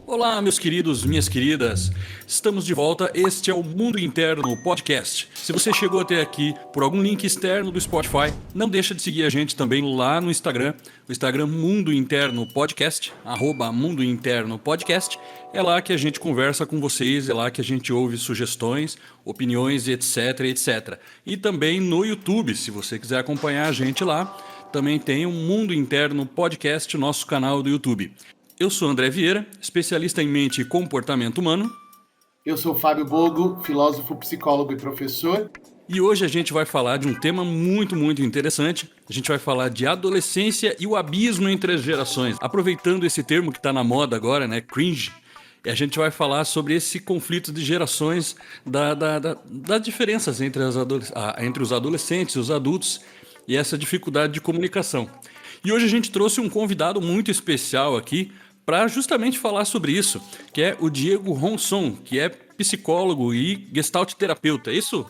Olá, meus queridos, minhas queridas. Estamos de volta. Este é o Mundo Interno Podcast. Se você chegou até aqui por algum link externo do Spotify, não deixa de seguir a gente também lá no Instagram, o Instagram Mundo Interno Podcast, @Mundo Interno Podcast. É lá que a gente conversa com vocês, é lá que a gente ouve sugestões, opiniões, etc, etc. E também no YouTube, se você quiser acompanhar a gente lá, também tem o Mundo Interno Podcast, nosso canal do YouTube. Eu sou André Vieira, especialista em mente e comportamento humano. Eu sou Fábio Bogo, filósofo, psicólogo e professor. E hoje a gente vai falar de um tema muito interessante. A gente vai falar de adolescência e o abismo entre as gerações. Aproveitando esse termo que está na moda agora, né, cringe, a gente vai falar sobre esse conflito de gerações, das diferenças entre os adolescentes e os adultos e essa dificuldade de comunicação. E hoje a gente trouxe um convidado muito especial aqui para justamente falar sobre isso, que é o Diego Ronson, que é psicólogo e gestalt terapeuta, é isso?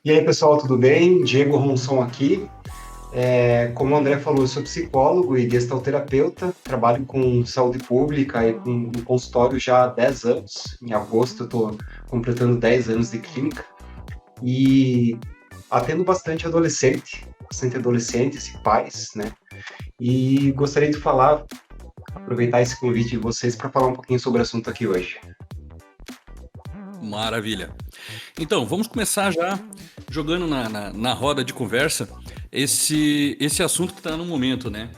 E aí, pessoal, tudo bem? Diego Ronson aqui. Como o André falou, eu sou psicólogo e gestalt terapeuta, trabalho com saúde pública e com um consultório já há 10 anos. Em agosto eu estou completando 10 anos de clínica e atendo bastante adolescentes e pais, né? E gostaria de aproveitar esse convite de vocês para falar um pouquinho sobre o assunto aqui hoje. Maravilha. Então, vamos começar já jogando na roda de conversa esse assunto que está no momento, né?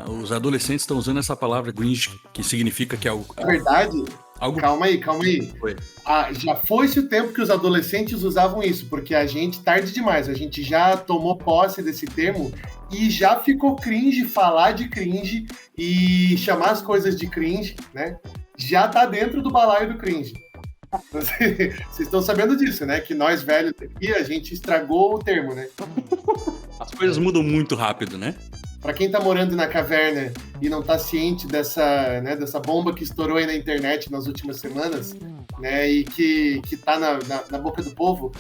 Os adolescentes estão usando essa palavra cringe, que significa que é algo... Na verdade, calma aí. Foi. Já foi-se o tempo que os adolescentes usavam isso, porque a gente, tarde demais, a gente já tomou posse desse termo e já ficou cringe falar de cringe e chamar as coisas de cringe, né? Já tá dentro do balaio do cringe. Vocês estão sabendo disso, né? Que nós velhos aqui, a gente estragou o termo, né? As coisas mudam muito rápido, né? Para quem tá morando na caverna e não tá ciente dessa bomba que estourou aí na internet nas últimas semanas, né? E que tá na boca do povo,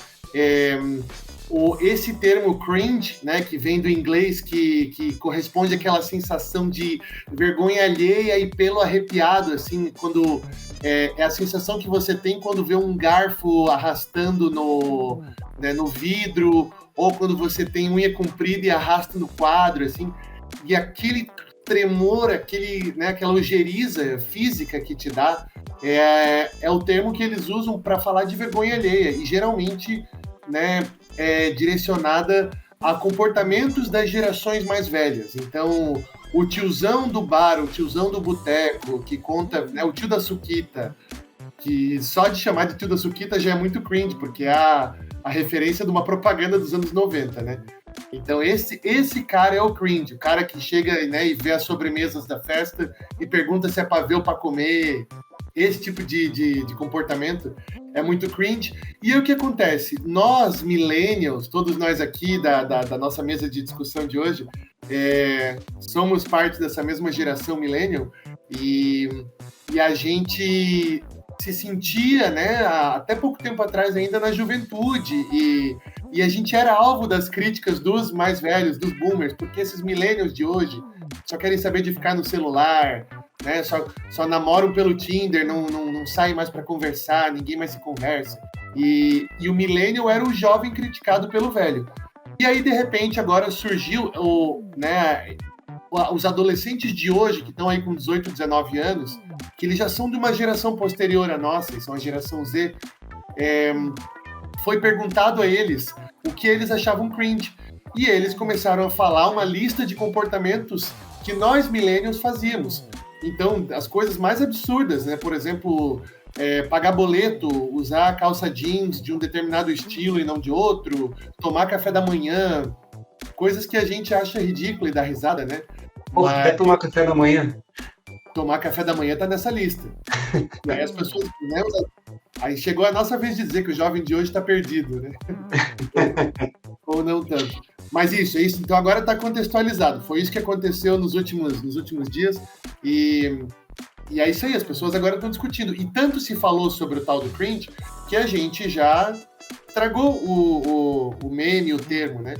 esse termo cringe, né, que vem do inglês, que corresponde àquela sensação de vergonha alheia e pelo arrepiado, assim, quando é a sensação que você tem quando vê um garfo arrastando no vidro, ou quando você tem unha comprida e arrasta no quadro, assim, e aquele tremor, aquela ojeriza física que te dá, é o termo que eles usam para falar de vergonha alheia, e geralmente, né, é direcionada a comportamentos das gerações mais velhas. Então, o tiozão do bar, o tiozão do boteco, que conta, né, o tio da suquita, que só de chamar de tio da suquita já é muito cringe, porque é a referência de uma propaganda dos anos 90, né? Então, esse cara é o cringe, o cara que chega, né, e vê as sobremesas da festa e pergunta se é pra ver ou pra comer. Esse tipo de comportamento é muito cringe. E o que acontece? Nós, millennials, todos nós aqui da nossa mesa de discussão de hoje, somos parte dessa mesma geração millennial e a gente se sentia, né, até pouco tempo atrás ainda na juventude e a gente era alvo das críticas dos mais velhos, dos boomers, porque esses millennials de hoje só querem saber de ficar no celular, né, só namoram pelo Tinder, não saem mais para conversar, ninguém mais se conversa. E o millennial era o jovem criticado pelo velho. E aí, de repente, agora surgiu os adolescentes de hoje, que estão aí com 18, 19 anos, que eles já são de uma geração posterior à nossa, eles são a geração Z, foi perguntado a eles o que eles achavam cringe. E eles começaram a falar uma lista de comportamentos que nós, millennials, fazíamos. Então, as coisas mais absurdas, né? Por exemplo, pagar boleto, usar calça jeans de um determinado estilo e não de outro, tomar café da manhã, coisas que a gente acha ridículo e dá risada, né? Pô, quer tomar café da manhã? Tomar café da manhã tá nessa lista. E aí as pessoas, né, aí chegou a nossa vez de dizer que o jovem de hoje tá perdido, né? Ou não tanto. Mas isso. Então agora tá contextualizado. Foi isso que aconteceu nos últimos dias. E é isso aí, as pessoas agora estão discutindo. E tanto se falou sobre o tal do cringe que a gente já tragou o meme, o termo, né?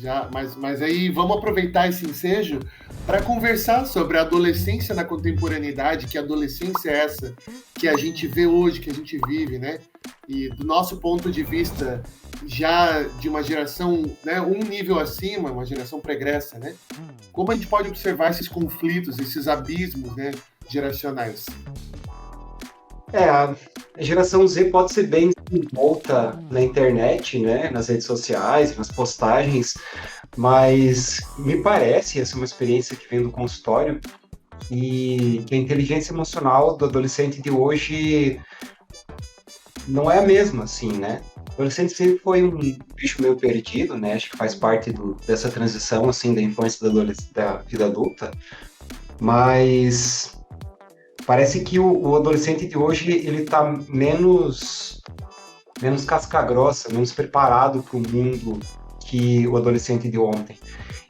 Já, mas aí vamos aproveitar esse ensejo para conversar sobre a adolescência na contemporaneidade, que adolescência é essa que a gente vê hoje, que a gente vive, né? E do nosso ponto de vista, já de uma geração, né, um nível acima, uma geração pregressa, né? Como a gente pode observar esses conflitos, esses abismos, né, geracionais? A geração Z pode ser bem envolta na internet, né, nas redes sociais, nas postagens, mas me parece, essa é uma experiência que vem do consultório, e que a inteligência emocional do adolescente de hoje não é a mesma, assim, né? O adolescente sempre foi um bicho meio perdido, né? Acho que faz parte dessa transição, assim, da infância da vida adulta, mas parece que o adolescente de hoje, ele tá menos casca-grossa, menos preparado para o mundo que o adolescente de ontem.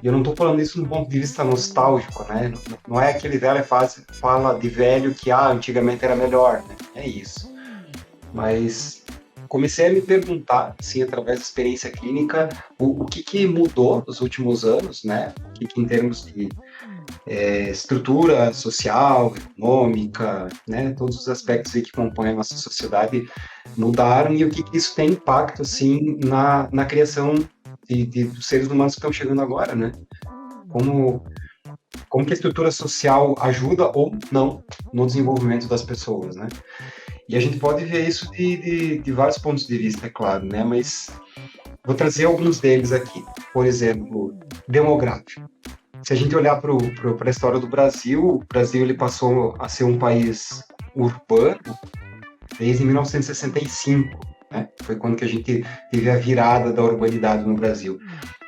E eu não estou falando isso do ponto de vista nostálgico, né? Não é aquele velho fala de velho que antigamente era melhor, né? É isso. Mas comecei a me perguntar, assim, através da experiência clínica, o que mudou nos últimos anos, né? O que em termos de estrutura social, econômica, né? Todos os aspectos aí que compõem a nossa sociedade mudaram e o que isso tem impacto, assim, na criação dos seres humanos que estão chegando agora, né? Como que a estrutura social ajuda ou não no desenvolvimento das pessoas, né? E a gente pode ver isso de vários pontos de vista, é claro, né? Mas vou trazer alguns deles aqui. Por exemplo, demográfico. Se a gente olhar para a história do Brasil, o Brasil ele passou a ser um país urbano desde 1965, né? Foi quando que a gente teve a virada da urbanidade no Brasil.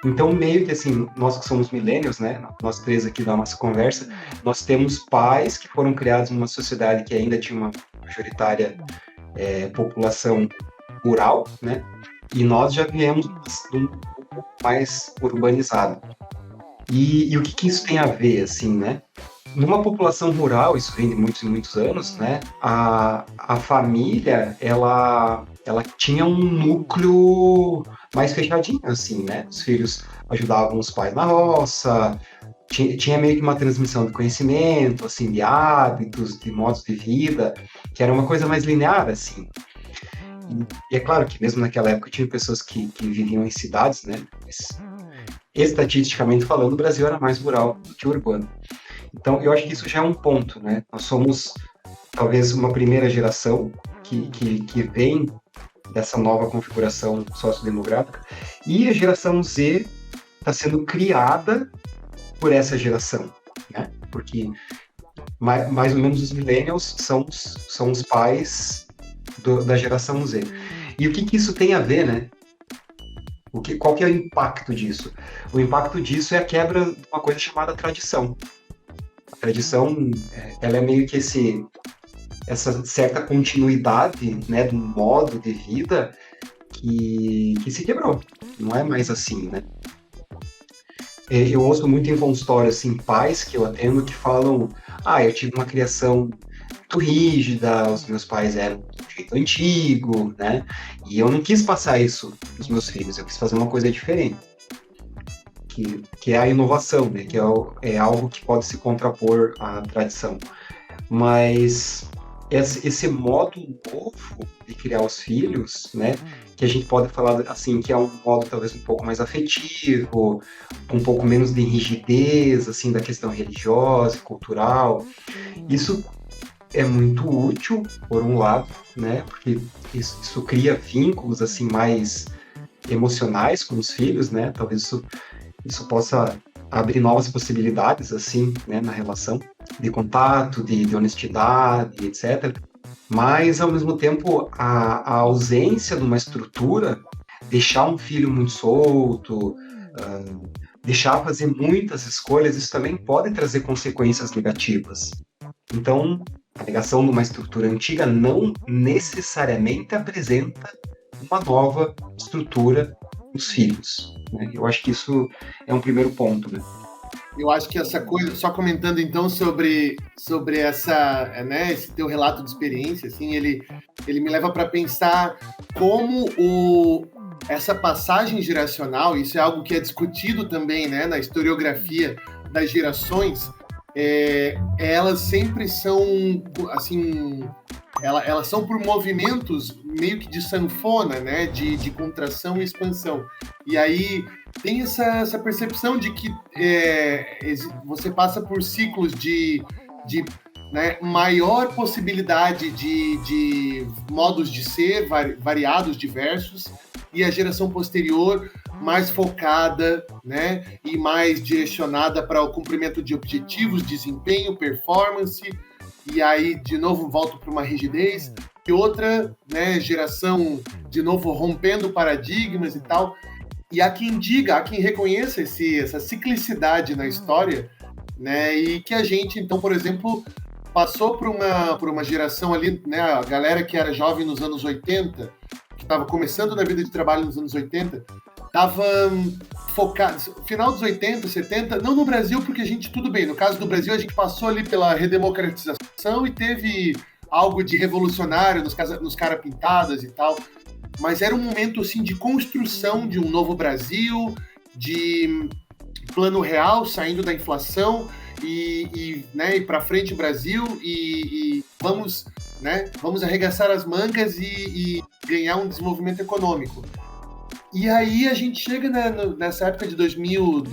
Então, meio que assim, nós que somos millennials, né? Nós três aqui da nossa conversa, nós temos pais que foram criados numa sociedade que ainda tinha uma majoritária população rural, né? E nós já viemos de um pouco mais urbanizado. E o que isso tem a ver, assim, né? Numa população rural, isso vem de muitos e muitos anos, né? A família, ela tinha um núcleo mais fechadinho, assim, né? Os filhos ajudavam os pais na roça, tinha meio que uma transmissão de conhecimento, assim, de hábitos, de modos de vida, que era uma coisa mais linear, assim. E é claro que mesmo naquela época tinha pessoas que viviam em cidades, né? Mas, estatisticamente falando, o Brasil era mais rural do que urbano. Então, eu acho que isso já é um ponto, né? Nós somos, talvez, uma primeira geração que vem dessa nova configuração sociodemográfica, e a geração Z está sendo criada por essa geração, né? Porque mais ou menos os millennials são os pais da geração Z. E o que isso tem a ver, né? Qual que é o impacto disso? O impacto disso é a quebra de uma coisa chamada tradição. A tradição, ela é meio que essa certa continuidade, né, do modo de vida que se quebrou. Não é mais assim, né? Eu ouço muito em consultório, assim, pais que eu atendo que falam: eu tive uma criação muito rígida, os meus pais eram do jeito antigo, né? E eu não quis passar isso para os meus filhos, eu quis fazer uma coisa diferente. Que é a inovação, né? Que é algo que pode se contrapor à tradição. Mas esse modo novo de criar os filhos, né? Que a gente pode falar assim, que é um modo talvez um pouco mais afetivo, um pouco menos de rigidez, assim, da questão religiosa, cultural. Isso é muito útil, por um lado, né? Porque isso cria vínculos assim mais emocionais com os filhos, né? Talvez isso possa abrir novas possibilidades, assim, né, na relação de contato, de honestidade, etc. Mas, ao mesmo tempo, a ausência de uma estrutura, deixar um filho muito solto, deixar fazer muitas escolhas, isso também pode trazer consequências negativas. Então, a negação de uma estrutura antiga não necessariamente apresenta uma nova estrutura nos filhos, né? Eu acho que isso é um primeiro ponto, né? Eu acho que essa coisa, só comentando então sobre essa, né, esse teu relato de experiência, assim, ele me leva para pensar como essa passagem geracional, isso é algo que é discutido também, né, na historiografia das gerações, elas sempre são, assim, elas são por movimentos meio que de sanfona, né, de contração e expansão. E aí tem essa percepção de que você passa por ciclos de né, maior possibilidade de modos de ser variados, diversos, e a geração posterior mais focada, né, e mais direcionada para o cumprimento de objetivos, desempenho, performance, e aí, de novo, volto para uma rigidez, e outra, né, geração, de novo, rompendo paradigmas e tal. E há quem diga, há quem reconheça essa ciclicidade na história, né, e que a gente, então, por exemplo, passou por uma geração ali, né, a galera que era jovem nos anos 80, que estava começando na vida de trabalho nos anos 80, estava focado, final dos 80, 70, não no Brasil, porque a gente, tudo bem, no caso do Brasil, a gente passou ali pela redemocratização e teve algo de revolucionário nos cara pintadas e tal, mas era um momento, assim, de construção de um novo Brasil, de plano real, saindo da inflação, né, e para frente Brasil, e vamos, né, vamos arregaçar as mangas e ganhar um desenvolvimento econômico. E aí a gente chega nessa época de 2000,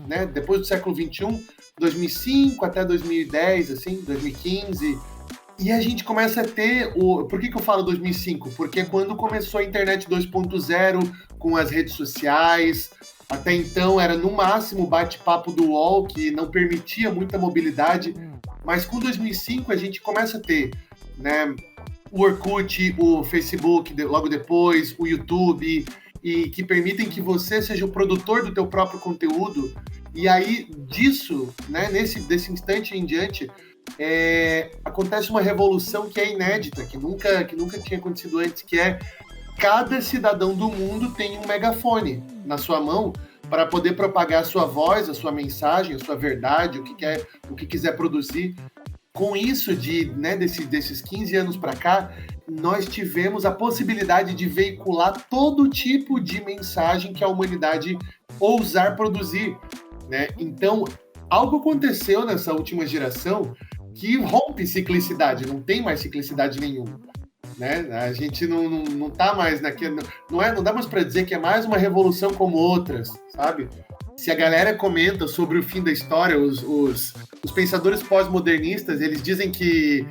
né, depois do século XXI, 2005 até 2010, assim, 2015, e a gente começa a ter Por que eu falo 2005? Porque é quando começou a internet 2.0, com as redes sociais. Até então era no máximo o bate-papo do UOL, que não permitia muita mobilidade, mas com 2005 a gente começa a ter, né, o Orkut, o Facebook logo depois, o YouTube, e que permitem que você seja o produtor do teu próprio conteúdo. E aí disso, né, desse instante em diante, acontece uma revolução que é inédita, que nunca tinha acontecido antes, que é cada cidadão do mundo tem um megafone na sua mão para poder propagar a sua voz, a sua mensagem, a sua verdade, o que quiser produzir. Com isso, né, desses 15 anos para cá, nós tivemos a possibilidade de veicular todo tipo de mensagem que a humanidade ousar produzir, né? Então, algo aconteceu nessa última geração que rompe ciclicidade, não tem mais ciclicidade nenhuma, né? A gente não tá mais naquele... Não dá mais para dizer que é mais uma revolução como outras, sabe? Se a galera comenta sobre o fim da história, os pensadores pós-modernistas, eles dizem que...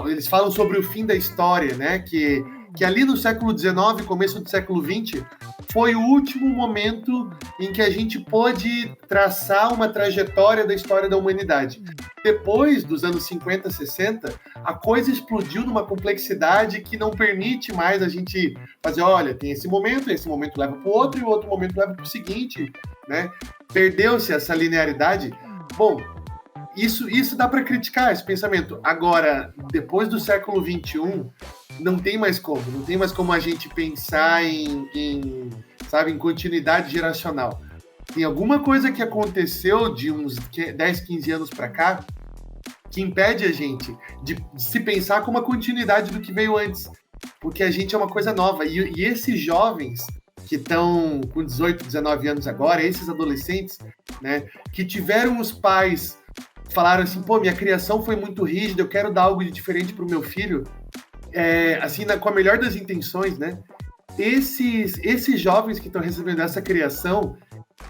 eles falam sobre o fim da história, né? Que ali no século XIX, começo do século XX, foi o último momento em que a gente pôde traçar uma trajetória da história da humanidade. Depois dos anos 50, 60, a coisa explodiu numa complexidade que não permite mais a gente fazer, olha, tem esse momento leva para o outro, e o outro momento leva para o seguinte, né? Perdeu-se essa linearidade. Bom, isso dá para criticar, esse pensamento. Agora, depois do século XXI, não tem mais como a gente pensar em continuidade geracional. Tem alguma coisa que aconteceu de uns 10, 15 anos para cá que impede a gente de se pensar como a continuidade do que veio antes, porque a gente é uma coisa nova, e esses jovens que estão com 18, 19 anos agora, esses adolescentes, né, que tiveram os pais, falaram assim, pô, minha criação foi muito rígida, eu quero dar algo de diferente para o meu filho, assim, com a melhor das intenções, né? Esses jovens que estão recebendo essa criação,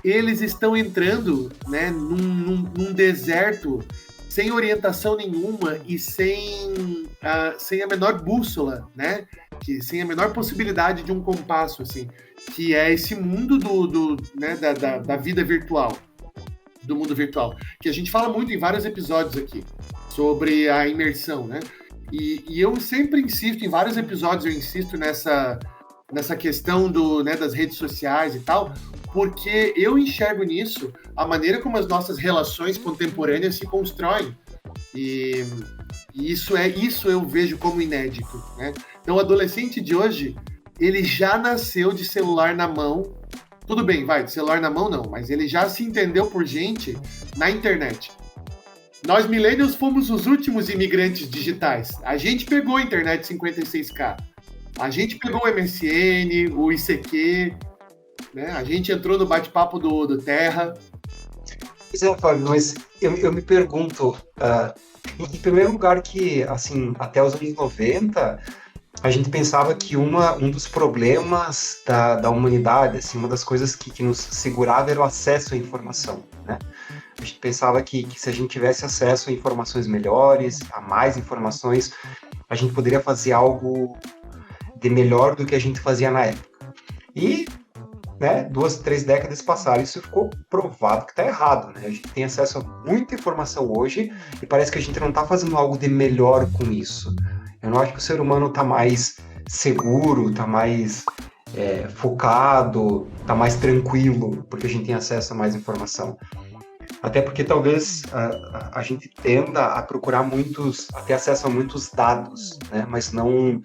eles estão entrando, né, num deserto sem orientação nenhuma e sem a menor bússola, né? Sem a menor possibilidade de um compasso, assim, que é esse mundo né, da vida virtual, do mundo virtual, que a gente fala muito em vários episódios aqui, sobre a imersão, né? E eu sempre insisto, em vários episódios eu insisto nessa questão né, das redes sociais e tal, porque eu enxergo nisso a maneira como as nossas relações contemporâneas se constroem. E isso eu vejo como inédito, né? Então o adolescente de hoje, ele já nasceu de celular na mão. Tudo bem, de celular na mão não, mas ele já se entendeu por gente na internet. Nós millennials fomos os últimos imigrantes digitais. A gente pegou a internet 56K. A gente pegou o MSN, o ICQ, né? A gente entrou no bate-papo do Terra. Pois é, Fábio, mas eu me pergunto, em primeiro lugar que, assim, até os anos 90, a gente pensava que um dos problemas da humanidade, assim, uma das coisas que nos segurava era o acesso à informação, né? A gente pensava que se a gente tivesse acesso a informações melhores, a mais informações, a gente poderia fazer algo de melhor do que a gente fazia na época. E, né, 2, 3 décadas passaram, isso ficou provado que está errado, né? A gente tem acesso a muita informação hoje e parece que a gente não está fazendo algo de melhor com isso. Eu não acho que o ser humano está mais seguro, está mais focado, está mais tranquilo, porque a gente tem acesso a mais informação. Até porque talvez a gente tenda a procurar a ter acesso a muitos dados, né? Mas não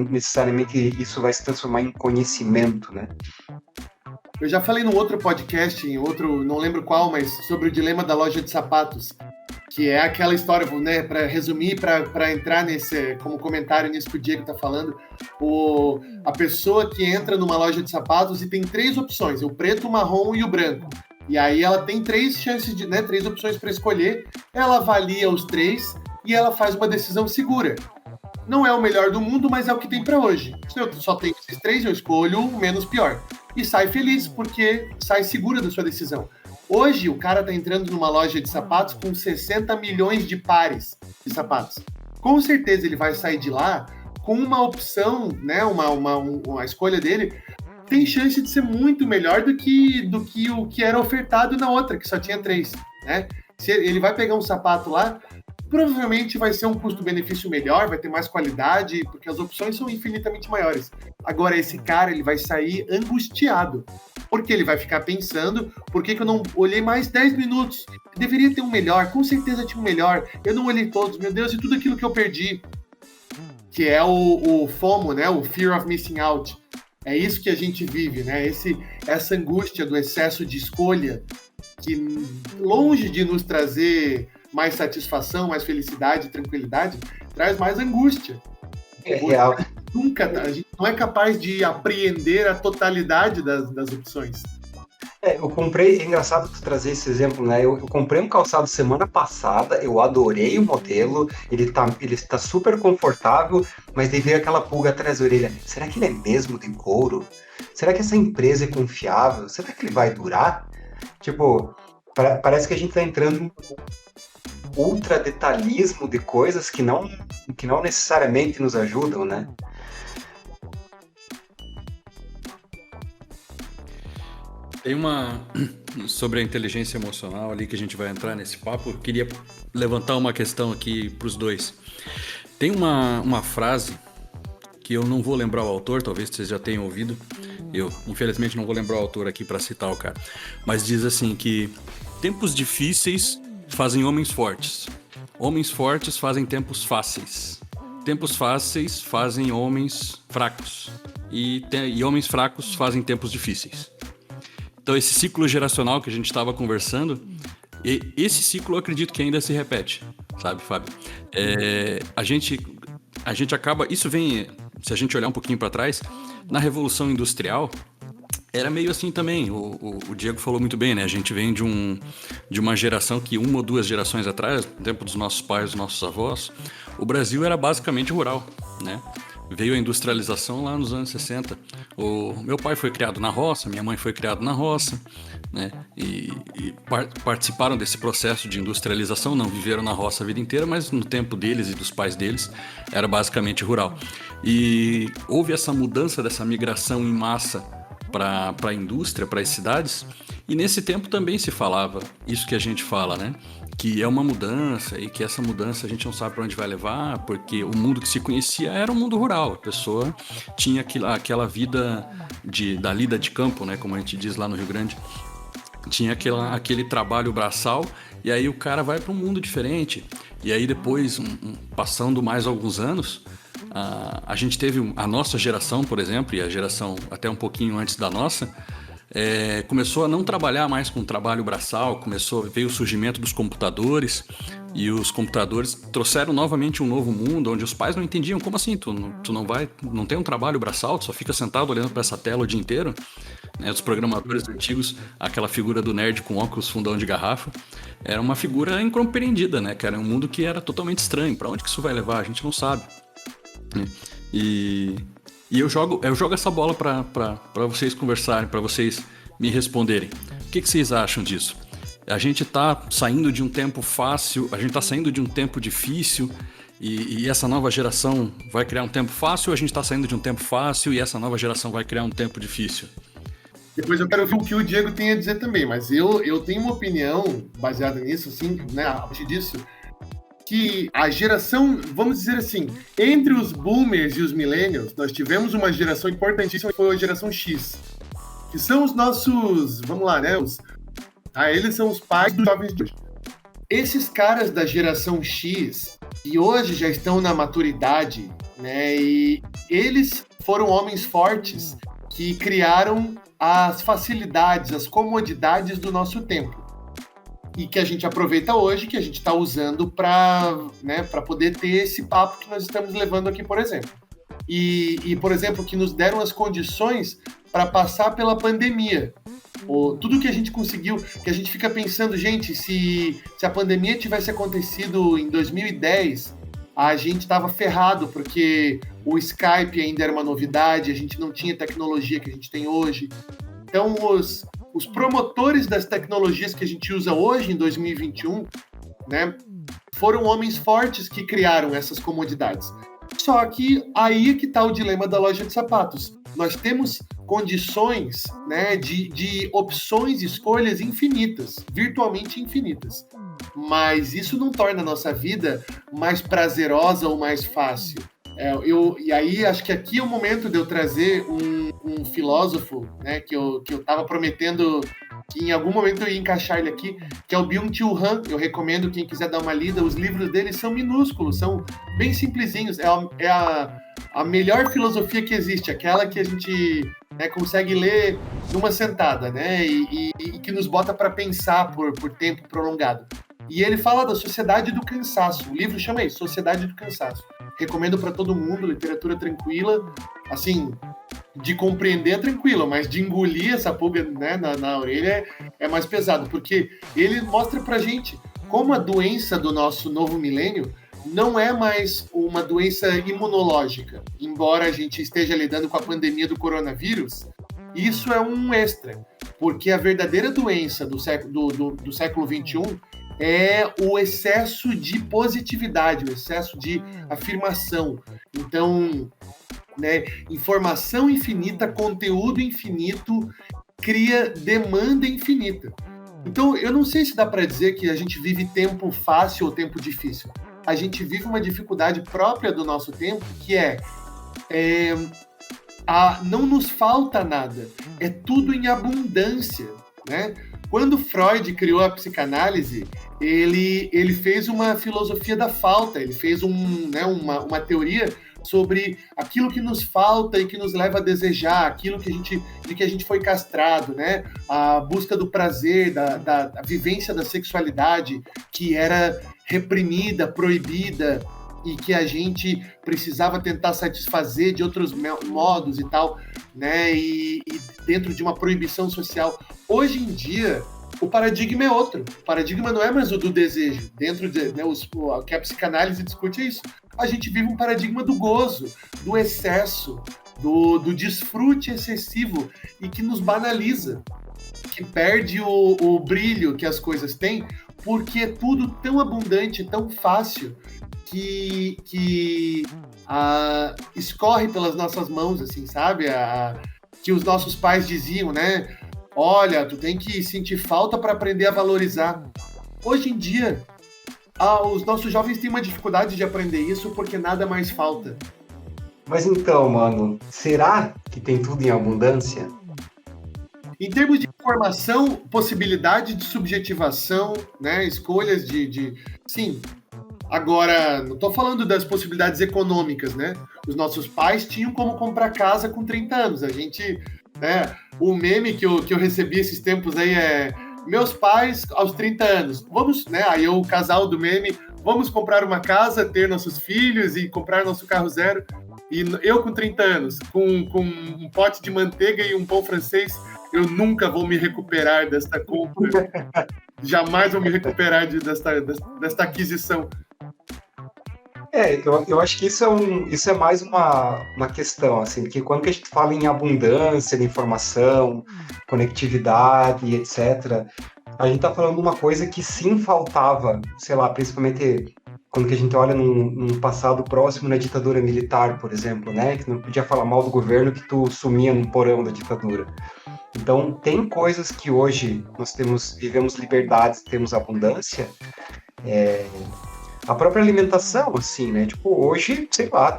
necessariamente isso vai se transformar em conhecimento, né? Eu já falei num outro podcast, não lembro qual, mas sobre o dilema da loja de sapatos, que é aquela história, né, para resumir, para entrar como comentário nisso que o Diego está falando, a pessoa que entra numa loja de sapatos e tem 3 opções, o preto, o marrom e o branco. E aí ela tem 3 chances, 3 opções para escolher, ela avalia os 3 e ela faz uma decisão segura. Não é o melhor do mundo, mas é o que tem para hoje. Se eu só tenho esses 3, eu escolho o menos pior. E sai feliz, porque sai segura da sua decisão. Hoje, o cara tá entrando numa loja de sapatos com 60 milhões de pares de sapatos. Com certeza ele vai sair de lá com uma opção, né, uma escolha dele, tem chance de ser muito melhor do que o que era ofertado na outra, que só tinha 3, né? Se ele vai pegar um sapato lá, provavelmente vai ser um custo-benefício melhor, vai ter mais qualidade, porque as opções são infinitamente maiores. Agora, esse cara, ele vai sair angustiado, porque ele vai ficar pensando, por que eu não olhei mais 10 minutos? Deveria ter um melhor, com certeza tinha um melhor, eu não olhei todos, meu Deus, e tudo aquilo que eu perdi, que é o FOMO, né? O Fear of Missing Out. É isso que a gente vive, né? Essa angústia do excesso de escolha, que longe de nos trazer mais satisfação, mais felicidade, tranquilidade, traz mais angústia. É real. A gente não é capaz de apreender a totalidade das opções. Eu comprei, é engraçado tu trazer esse exemplo, né? Eu comprei um calçado semana passada, eu adorei o modelo, ele tá super confortável, mas daí veio aquela pulga atrás da orelha. Será que ele é mesmo de couro? Será que essa empresa é confiável? Será que ele vai durar? Tipo, parece que a gente tá entrando num ultra detalhismo de coisas que não necessariamente nos ajudam, né? Tem sobre a inteligência emocional ali que a gente vai entrar nesse papo. Eu queria levantar uma questão aqui para os dois. Tem uma frase que eu não vou lembrar o autor, talvez vocês já tenham ouvido. Eu, infelizmente, não vou lembrar o autor aqui para citar o cara. Mas diz assim que tempos difíceis fazem homens fortes. Homens fortes fazem tempos fáceis. Tempos fáceis fazem homens fracos. E homens fracos fazem tempos difíceis. Então, esse ciclo geracional que a gente estava conversando, esse ciclo eu acredito que ainda se repete, sabe, Fábio? A gente acaba... Isso vem, se a gente olhar um pouquinho para trás, na Revolução Industrial, era meio assim também. O Diego falou muito bem, né? A gente vem de uma geração que 1 ou 2 gerações atrás, no tempo dos nossos pais, dos nossos avós, o Brasil era basicamente rural, né? Veio a industrialização lá nos anos 60. O meu pai foi criado na roça, minha mãe foi criada na roça, né? E participaram desse processo de industrialização, não viveram na roça a vida inteira, mas no tempo deles e dos pais deles era basicamente rural. E houve essa mudança, dessa migração em massa para a indústria, para as cidades, e nesse tempo também se falava isso que a gente fala, né? Que é uma mudança e que essa mudança a gente não sabe para onde vai levar, porque o mundo que se conhecia era um mundo rural. A pessoa tinha aquela vida da lida de campo, né, como a gente diz lá no Rio Grande. Tinha aquele trabalho braçal, e aí o cara vai para um mundo diferente. E aí depois, passando mais alguns anos, a gente teve a nossa geração, por exemplo, e a geração até um pouquinho antes da nossa, começou a não trabalhar mais com trabalho braçal, veio o surgimento dos computadores, e os computadores trouxeram novamente um novo mundo, onde os pais não entendiam, como assim, tu não tem um trabalho braçal, tu só fica sentado olhando para essa tela o dia inteiro, né? Os programadores antigos, aquela figura do nerd com óculos fundão de garrafa, era uma figura incompreendida, né? Que era um mundo que era totalmente estranho, para onde que isso vai levar, a gente não sabe, né? E eu jogo essa bola para vocês conversarem, para vocês me responderem. O que vocês acham disso? A gente está saindo de um tempo fácil, a gente está saindo de um tempo difícil e essa nova geração vai criar um tempo fácil, ou a gente está saindo de um tempo fácil e essa nova geração vai criar um tempo difícil? Depois eu quero ouvir o que o Diego tem a dizer também, mas eu tenho uma opinião baseada nisso, assim, né, a partir disso, que a geração, vamos dizer assim, entre os boomers e os millennials, nós tivemos uma geração importantíssima, que foi a geração X, que são os nossos, vamos lá, né, eles são os pais dos jovens de hoje. Esses caras da geração X, que hoje já estão na maturidade, né, e eles foram homens fortes que criaram as facilidades, as comodidades do nosso tempo. E que a gente aproveita hoje, que a gente está usando para, né, poder ter esse papo que nós estamos levando aqui, por exemplo. E, por exemplo, que nos deram as condições para passar pela pandemia. Tudo que a gente conseguiu, que a gente fica pensando, gente, se a pandemia tivesse acontecido em 2010, a gente estava ferrado, porque o Skype ainda era uma novidade, a gente não tinha a tecnologia que a gente tem hoje. Então, os promotores das tecnologias que a gente usa hoje, em 2021, né, foram homens fortes que criaram essas comodidades. Só que aí que está o dilema da loja de sapatos. Nós temos condições, né, de opções, escolhas infinitas, virtualmente infinitas. Mas isso não torna a nossa vida mais prazerosa ou mais fácil. E aí, acho que aqui é o momento de eu trazer um filósofo, né, que eu estava prometendo que em algum momento eu ia encaixar ele aqui, que é o Byung-Chul Han. Eu recomendo quem quiser dar uma lida. Os livros dele são minúsculos, são bem simplesinhos. É a melhor filosofia que existe, aquela que a gente, né, consegue ler numa sentada, né, e que nos bota para pensar por tempo prolongado. E ele fala da Sociedade do Cansaço. O livro chama isso, Sociedade do Cansaço. Recomendo para todo mundo, literatura tranquila, assim, de compreender é tranquila, mas de engolir essa pulga, né, na orelha é mais pesado, porque ele mostra pra gente como a doença do nosso novo milênio não é mais uma doença imunológica, embora a gente esteja lidando com a pandemia do coronavírus. Isso é um extra, porque a verdadeira doença do século XXI é o excesso de positividade, o excesso de afirmação. Então, né, informação infinita, conteúdo infinito, cria demanda infinita. Então, eu não sei se dá para dizer que a gente vive tempo fácil ou tempo difícil. A gente vive uma dificuldade própria do nosso tempo, que não nos falta nada, é tudo em abundância, né? Quando Freud criou a psicanálise, ele fez uma filosofia da falta, ele fez uma teoria sobre aquilo que nos falta e que nos leva a desejar, aquilo de que a gente foi castrado, né? A busca do prazer, da vivência da sexualidade que era reprimida, proibida, e que a gente precisava tentar satisfazer de outros modos e tal, né? E dentro de uma proibição social. Hoje em dia, o paradigma é outro. O paradigma não é mais o do desejo. Dentro de, né, o que a psicanálise discute é isso. A gente vive um paradigma do gozo, do excesso, do desfrute excessivo e que nos banaliza, que perde o brilho que as coisas têm, porque é tudo tão abundante, tão fácil, que escorre pelas nossas mãos, assim, sabe? Que os nossos pais diziam, né? Olha, tu tem que sentir falta para aprender a valorizar. Hoje em dia, os nossos jovens têm uma dificuldade de aprender isso porque nada mais falta. Mas então, mano, será que tem tudo em abundância? Em termos de informação, possibilidade de subjetivação, né? Escolhas Sim. Agora, não estou falando das possibilidades econômicas, né? Os nossos pais tinham como comprar casa com 30 anos. A gente, né? O meme que eu recebi esses tempos aí é meus pais aos 30 anos. Vamos, né? Aí o casal do meme, vamos comprar uma casa, ter nossos filhos e comprar nosso carro zero. E eu com 30 anos, com um pote de manteiga e um pão francês, eu nunca vou me recuperar desta compra. Jamais vou me recuperar desta aquisição. Eu acho que isso é mais uma questão, assim, que quando que a gente fala em abundância de informação, conectividade, etc., a gente está falando de uma coisa que sim faltava, sei lá, principalmente quando que a gente olha num passado próximo na ditadura militar, por exemplo, né, que não podia falar mal do governo que tu sumia num porão da ditadura. Então, tem coisas que hoje nós vivemos liberdades, temos abundância, a própria alimentação, assim, né? Tipo, hoje, sei lá,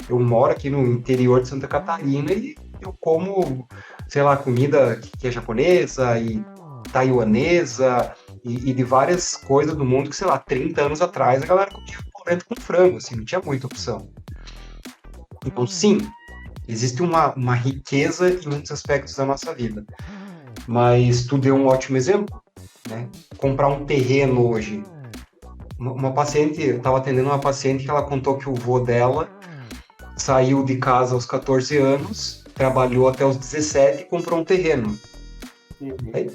eu moro aqui no interior de Santa Catarina e eu como, sei lá, comida que é japonesa e taiwanesa e de várias coisas do mundo que, sei lá, 30 anos atrás a galera comia polenta com frango, assim, não tinha muita opção. Então, sim, existe uma riqueza em muitos aspectos da nossa vida. Mas tu deu um ótimo exemplo, né? Comprar um terreno hoje. Uma paciente, eu estava atendendo uma paciente que ela contou que o vô dela saiu de casa aos 14 anos, trabalhou até os 17 e comprou um terreno. Aí,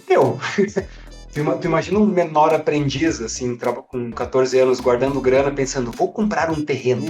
tu imagina um menor aprendiz, assim, com 14 anos, guardando grana, pensando, vou comprar um terreno.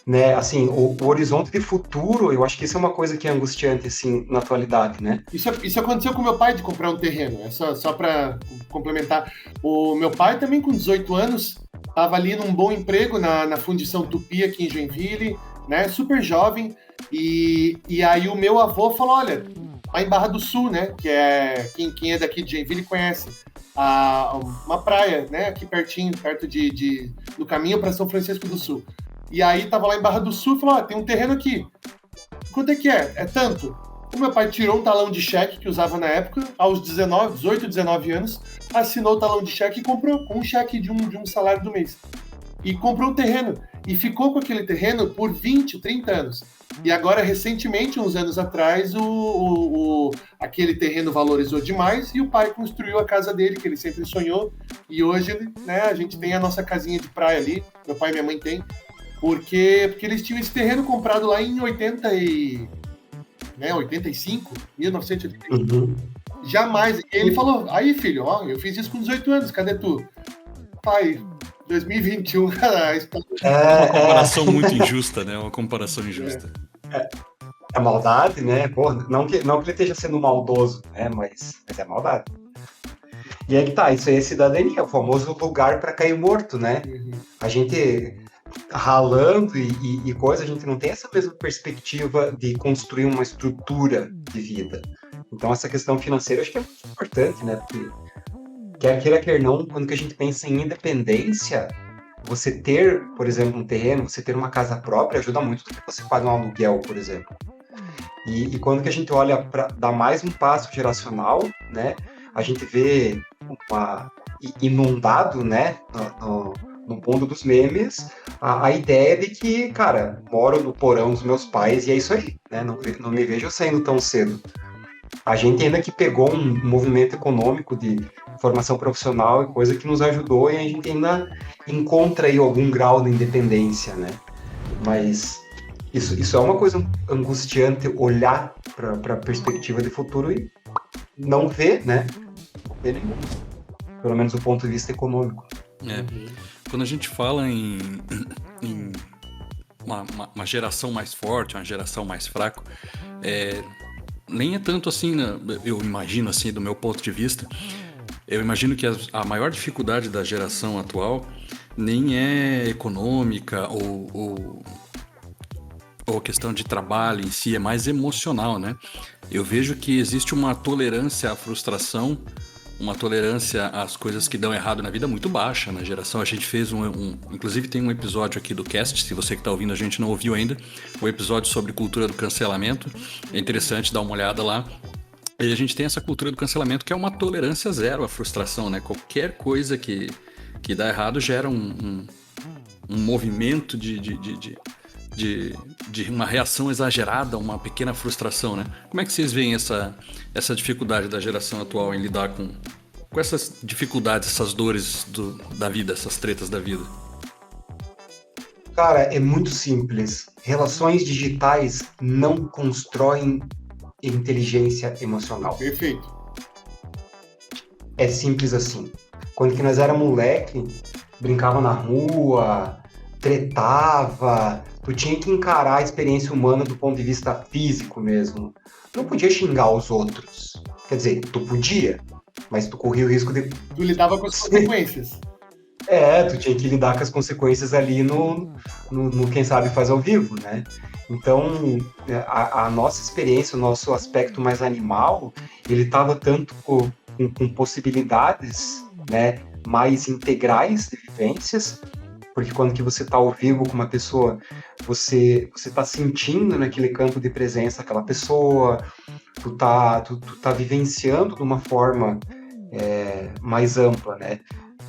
Né, assim, o horizonte de futuro, eu acho que isso é uma coisa que é angustiante, assim, na atualidade, né? Isso aconteceu com meu pai, de comprar um terreno, só para complementar. O meu pai também, com 18 anos, estava ali num bom emprego na Fundição Tupi, aqui em Joinville, né, super jovem, e aí o meu avô falou, olha, lá em Barra do Sul, né, que é, quem é daqui de Joinville conhece, uma praia, né, aqui pertinho, perto do caminho para São Francisco do Sul. E aí tava lá em Barra do Sul e falou, tem um terreno aqui. Quanto é que é? É tanto. O meu pai tirou um talão de cheque que usava na época, aos 18, 19 anos, assinou o talão de cheque e comprou um cheque de um salário do mês. E comprou um terreno. E ficou com aquele terreno por 20, 30 anos. E agora, recentemente, uns anos atrás, aquele terreno valorizou demais e o pai construiu a casa dele, que ele sempre sonhou. E hoje, né, a gente tem a nossa casinha de praia ali, meu pai e minha mãe têm. Porque eles tinham esse terreno comprado lá em 85, 1985. Uhum. Jamais. E ele falou, aí filho, ó, eu fiz isso com 18 anos, cadê tu? Pai, 2021, cara. Uma comparação muito injusta, né? Uma comparação injusta. É maldade, né? Pô, não que ele esteja sendo maldoso, né? Mas é maldade. E aí que tá, isso aí é cidadania, o famoso lugar para cair morto, né? Uhum. A gente ralando e coisa, a gente não tem essa mesma perspectiva de construir uma estrutura de vida. Então essa questão financeira eu acho que é muito importante, né? Porque quer queira, quer não, quando que a gente pensa em independência, você ter, por exemplo, um terreno, você ter uma casa própria ajuda muito do que você paga um aluguel, por exemplo. E quando que a gente olha para dar mais um passo geracional, né? A gente vê inundado, né? No mundo dos memes, a ideia de que, cara, moro no porão dos meus pais e é isso aí, né? Não me vejo saindo tão cedo. A gente ainda que pegou um movimento econômico de formação profissional e coisa que nos ajudou e a gente ainda encontra aí algum grau de independência, né? Mas isso é uma coisa angustiante, olhar para a perspectiva de futuro e não ver, né? Não ver nenhum. Pelo menos do ponto de vista econômico. Quando a gente fala em uma geração mais forte, uma geração mais fraca, nem é tanto assim, né? Eu imagino assim, do meu ponto de vista, eu imagino que a maior dificuldade da geração atual nem é econômica ou questão de trabalho em si, é mais emocional, né? Eu vejo que existe uma tolerância à frustração, uma tolerância às coisas que dão errado na vida muito baixa na geração. A gente fez inclusive tem um episódio aqui do cast, se você que está ouvindo a gente não ouviu ainda, o episódio sobre cultura do cancelamento. É interessante dar uma olhada lá. E a gente tem essa cultura do cancelamento que é uma tolerância zero à frustração, né? Qualquer coisa que dá errado gera um movimento de de uma reação exagerada, uma pequena frustração, né? Como é que vocês veem essa dificuldade da geração atual em lidar com essas dificuldades, essas dores da vida, essas tretas da vida? Cara, é muito simples. Relações digitais não constroem inteligência emocional. Perfeito. É simples assim. Quando que nós era moleque, brincava na rua, tretava, tu tinha que encarar a experiência humana do ponto de vista físico mesmo. Não podia xingar os outros. Quer dizer, tu podia, mas tu corria o risco de... Tu lidava com as consequências. Tu tinha que lidar com as consequências ali no quem sabe faz ao vivo, né? Então, a nossa experiência, o nosso aspecto mais animal, ele estava tanto com possibilidades, né, mais integrais de vivências, porque quando que você está ao vivo com uma pessoa, você está sentindo naquele campo de presença aquela pessoa, tu tá vivenciando de uma forma mais ampla, né?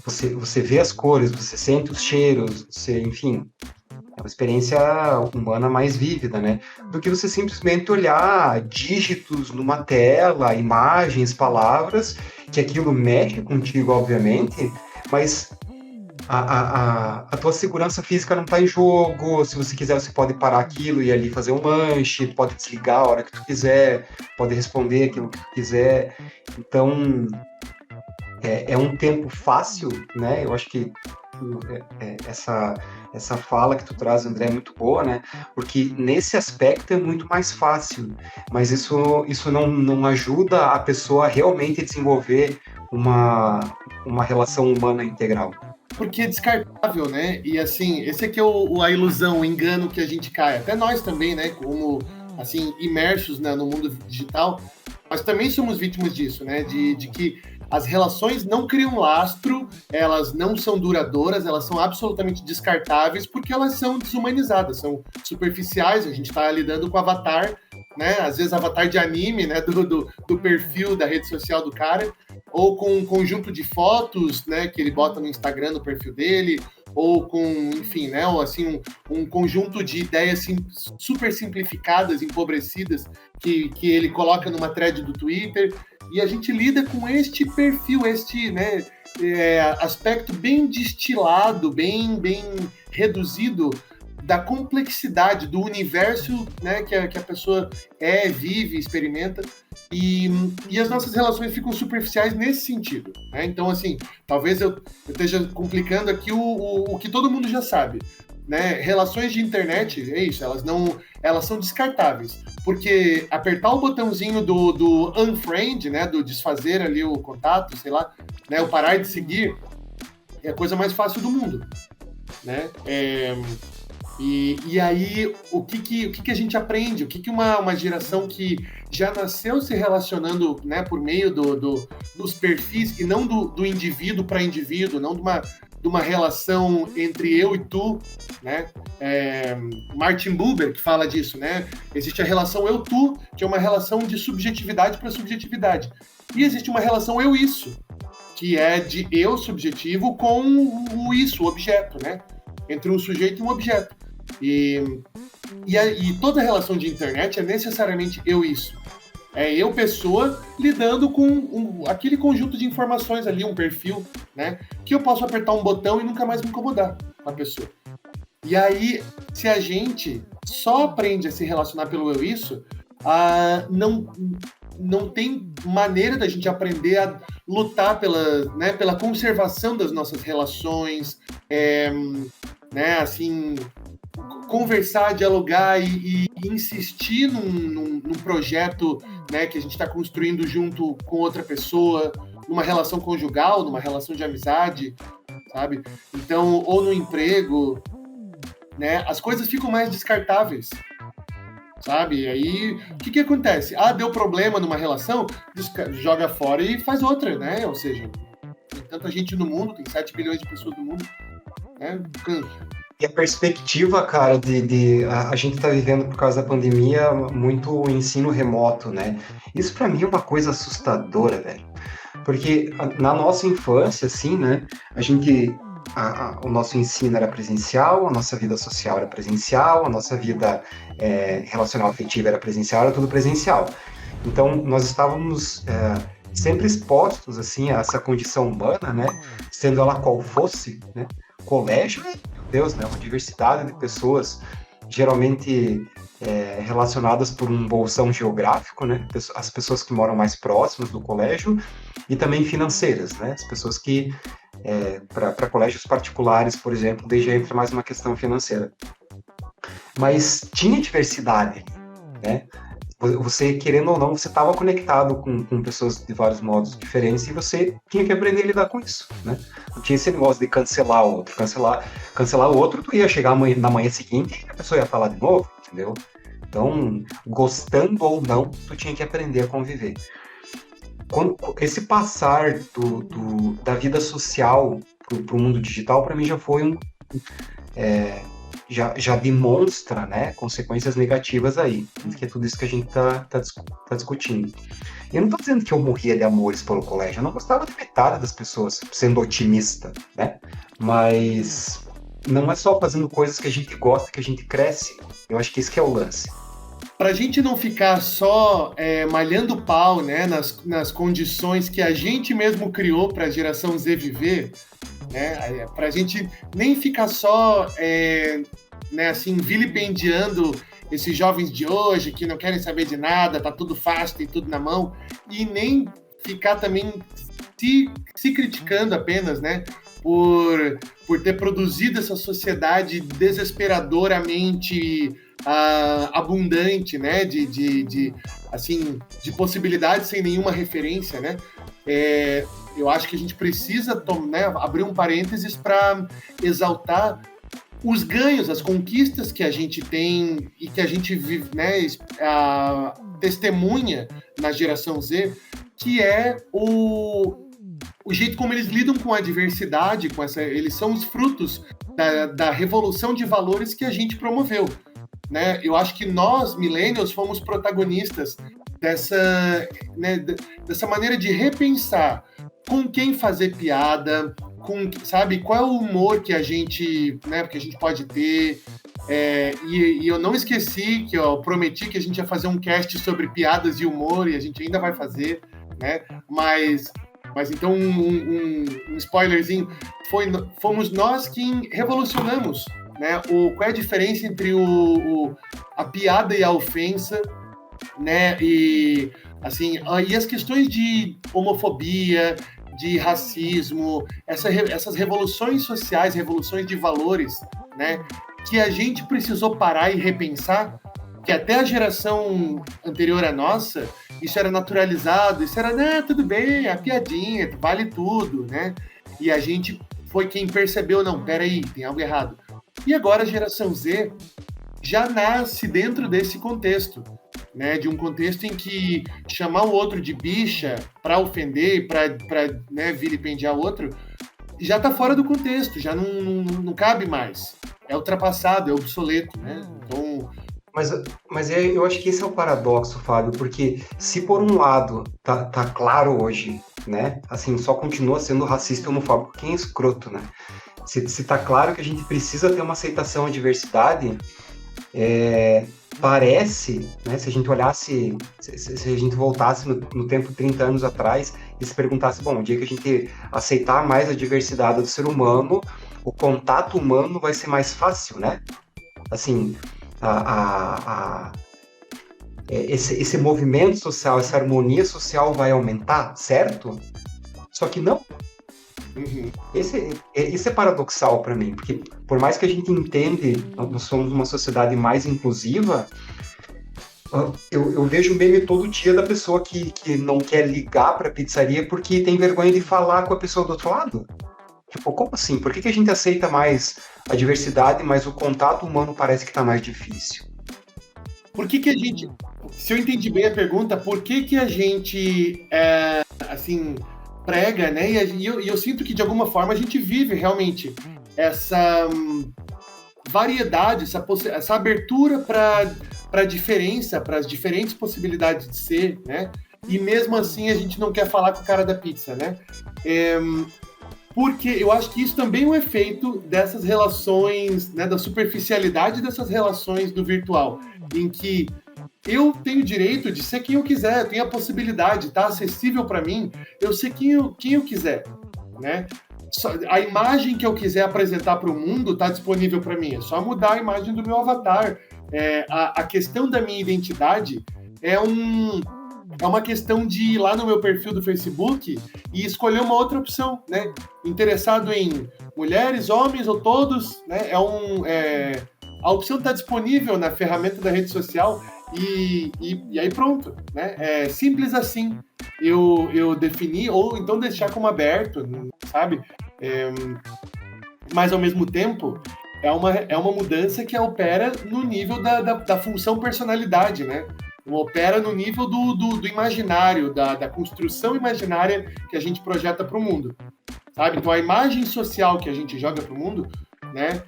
Você vê as cores, você sente os cheiros, enfim, é uma experiência humana mais vívida, né? Do que você simplesmente olhar dígitos numa tela, imagens, palavras, que aquilo mexe contigo, obviamente, mas a tua segurança física não está em jogo. Se você quiser, você pode parar aquilo e ir ali fazer um lanche, pode desligar a hora que tu quiser, pode responder aquilo que tu quiser. Então, é um tempo fácil, né? Eu acho que essa fala que tu traz, André, é muito boa, né? Porque nesse aspecto é muito mais fácil, mas isso não ajuda a pessoa a realmente desenvolver uma relação humana integral. Porque é descartável, né? E assim, esse aqui é a ilusão, o engano que a gente cai. Até nós também, né? Como, assim, imersos, né, no mundo digital, nós também somos vítimas disso, né? De que as relações não criam lastro, elas não são duradouras, elas são absolutamente descartáveis porque elas são desumanizadas, são superficiais. A gente está lidando com avatar, né? Às vezes avatar de anime, né? Do perfil da rede social do cara, ou com um conjunto de fotos, né? Que ele bota no Instagram, no perfil dele, ou com, enfim, né? Ou assim, um conjunto de ideias super simplificadas, empobrecidas, que ele coloca numa thread do Twitter. E a gente lida com este perfil, né, aspecto bem destilado, bem reduzido da complexidade do universo, né, que a pessoa vive, experimenta, e as nossas relações ficam superficiais nesse sentido, né? Então, assim, talvez eu esteja complicando aqui o que todo mundo já sabe, né? Relações de internet, é isso, elas são descartáveis, porque apertar o botãozinho do unfriend, né, do desfazer ali o contato, sei lá, né, o parar de seguir, é a coisa mais fácil do mundo, né? E aí, o que a gente aprende? O que uma geração que já nasceu se relacionando, né, por meio dos perfis, e não do indivíduo para indivíduo, não de uma relação entre eu e tu, né? Martin Buber que fala disso, né? Existe a relação eu-tu, que é uma relação de subjetividade para subjetividade. E existe uma relação eu-isso, que é de eu subjetivo com o isso, o objeto, né? Entre um sujeito e um objeto. E toda relação de internet é necessariamente eu-isso. É eu, pessoa, lidando com aquele conjunto de informações ali, um perfil, né? Que eu posso apertar um botão e nunca mais me incomodar com a pessoa. E aí, se a gente só aprende a se relacionar pelo eu-isso, não tem maneira da gente aprender a lutar pela conservação das nossas relações, né? Assim, conversar, dialogar e insistir num projeto, né, que a gente está construindo junto com outra pessoa, numa relação conjugal, numa relação de amizade, sabe? Então, ou no emprego, né, as coisas ficam mais descartáveis, sabe? E aí, o que acontece? Deu problema numa relação, joga fora e faz outra, né? Ou seja, tem tanta gente no mundo, tem 7 bilhões de pessoas no mundo, né? E a perspectiva, cara, a gente tá vivendo por causa da pandemia muito o ensino remoto, né? Isso pra mim é uma coisa assustadora, velho. Porque na nossa infância, assim, né, a gente o nosso ensino era presencial, a nossa vida social era presencial, a nossa vida relacional afetiva era presencial, era tudo presencial. Então, nós estávamos sempre expostos, assim, a essa condição humana, né? Sendo ela qual fosse, né? Colégio, meu Deus, né? Uma diversidade de pessoas, geralmente relacionadas por um bolsão geográfico, né? As pessoas que moram mais próximas do colégio e também financeiras, né? As pessoas que, para colégios particulares, por exemplo, daí já entra mais uma questão financeira. Mas tinha diversidade, né? Você, querendo ou não, você estava conectado com pessoas de vários modos diferentes e você tinha que aprender a lidar com isso, né? Não tinha esse negócio de cancelar o outro. Cancelar o outro, tu ia chegar na manhã seguinte e a pessoa ia falar de novo, entendeu? Então, gostando ou não, tu tinha que aprender a conviver. Esse passar da vida social para o mundo digital, para mim, já foi já demonstra, né, consequências negativas aí, que é tudo isso que a gente tá discutindo. Eu não tô dizendo que eu morria de amores pelo colégio, eu não gostava de metade das pessoas, sendo otimista, né? Mas não é só fazendo coisas que a gente gosta que a gente cresce. Eu acho que esse que é o lance. Para a gente não ficar só malhando pau, né, nas condições que a gente mesmo criou para a geração Z viver, né, para a gente nem ficar só né, assim, vilipendiando esses jovens de hoje que não querem saber de nada, tá tudo fácil, tem tudo na mão, e nem ficar também se criticando apenas, né, por ter produzido essa sociedade desesperadoramente abundante, né, de possibilidades sem nenhuma referência, né? Eu acho que a gente precisa abrir um parênteses para exaltar os ganhos, as conquistas que a gente tem e que a gente vive, né, testemunha na geração Z, que é o jeito como eles lidam com a diversidade, eles são os frutos da revolução de valores que a gente promoveu, né? Eu acho que nós, millennials, fomos protagonistas dessa maneira de repensar com quem fazer piada, sabe, qual é o humor que a gente, né, que a gente pode ter, e eu não esqueci que eu prometi que a gente ia fazer um cast sobre piadas e humor, e a gente ainda vai fazer, né, mas então um spoilerzinho, fomos nós que revolucionamos, né, qual é a diferença entre a piada e a ofensa, né, e assim, e as questões de homofobia, de racismo, essas revoluções sociais, revoluções de valores, né, que a gente precisou parar e repensar, que até a geração anterior à nossa, isso era naturalizado, isso era, tudo bem, a piadinha, vale tudo, né, e a gente foi quem percebeu, não, peraí, tem algo errado. E agora a geração Z já nasce dentro desse contexto, né, de um contexto em que chamar o outro de bicha para ofender, para né, vilipendiar o outro, já está fora do contexto, já não cabe mais. É ultrapassado, é obsoleto, né? Então... Mas eu acho que esse é o paradoxo, Fábio, porque se por um lado tá claro hoje, né, assim, só continua sendo racista e homofóbico quem é escroto, né? Se tá claro que a gente precisa ter uma aceitação à diversidade, parece, né, se a gente olhasse, se a gente voltasse no tempo 30 anos atrás e se perguntasse, bom, o dia que a gente aceitar mais a diversidade do ser humano, o contato humano vai ser mais fácil, né? Assim, esse movimento social, essa harmonia social vai aumentar, certo? Só que não. Uhum. Isso é paradoxal para mim, porque por mais que a gente entende, nós somos uma sociedade mais inclusiva, eu vejo meme todo dia da pessoa que não quer ligar para a pizzaria porque tem vergonha de falar com a pessoa do outro lado. Tipo, como assim? Por que a gente aceita mais a diversidade, mas o contato humano parece que está mais difícil? Por que a gente, se eu entendi bem a pergunta, por que a gente, assim, prega, né? E eu sinto que, de alguma forma, a gente vive realmente essa variedade, essa abertura para a diferença, para as diferentes possibilidades de ser, né? E mesmo assim a gente não quer falar com o cara da pizza, né? porque eu acho que isso também é um efeito dessas relações, né, da superficialidade dessas relações do virtual, em que eu tenho o direito de ser quem eu quiser, eu tenho a possibilidade, tá acessível para mim, eu ser quem eu quiser, né? A imagem que eu quiser apresentar para o mundo está disponível para mim, é só mudar a imagem do meu avatar. A questão da minha identidade é uma questão de ir lá no meu perfil do Facebook e escolher uma outra opção, né? Interessado em mulheres, homens ou todos, né? A opção está disponível na ferramenta da rede social e aí pronto, né? É simples assim. Eu defini, ou então deixar como aberto, sabe? Mas ao mesmo tempo é uma mudança que opera no nível da função personalidade, né? Opera no nível do imaginário, da construção imaginária que a gente projeta para o mundo, sabe? Então a imagem social que a gente joga para o mundo, né,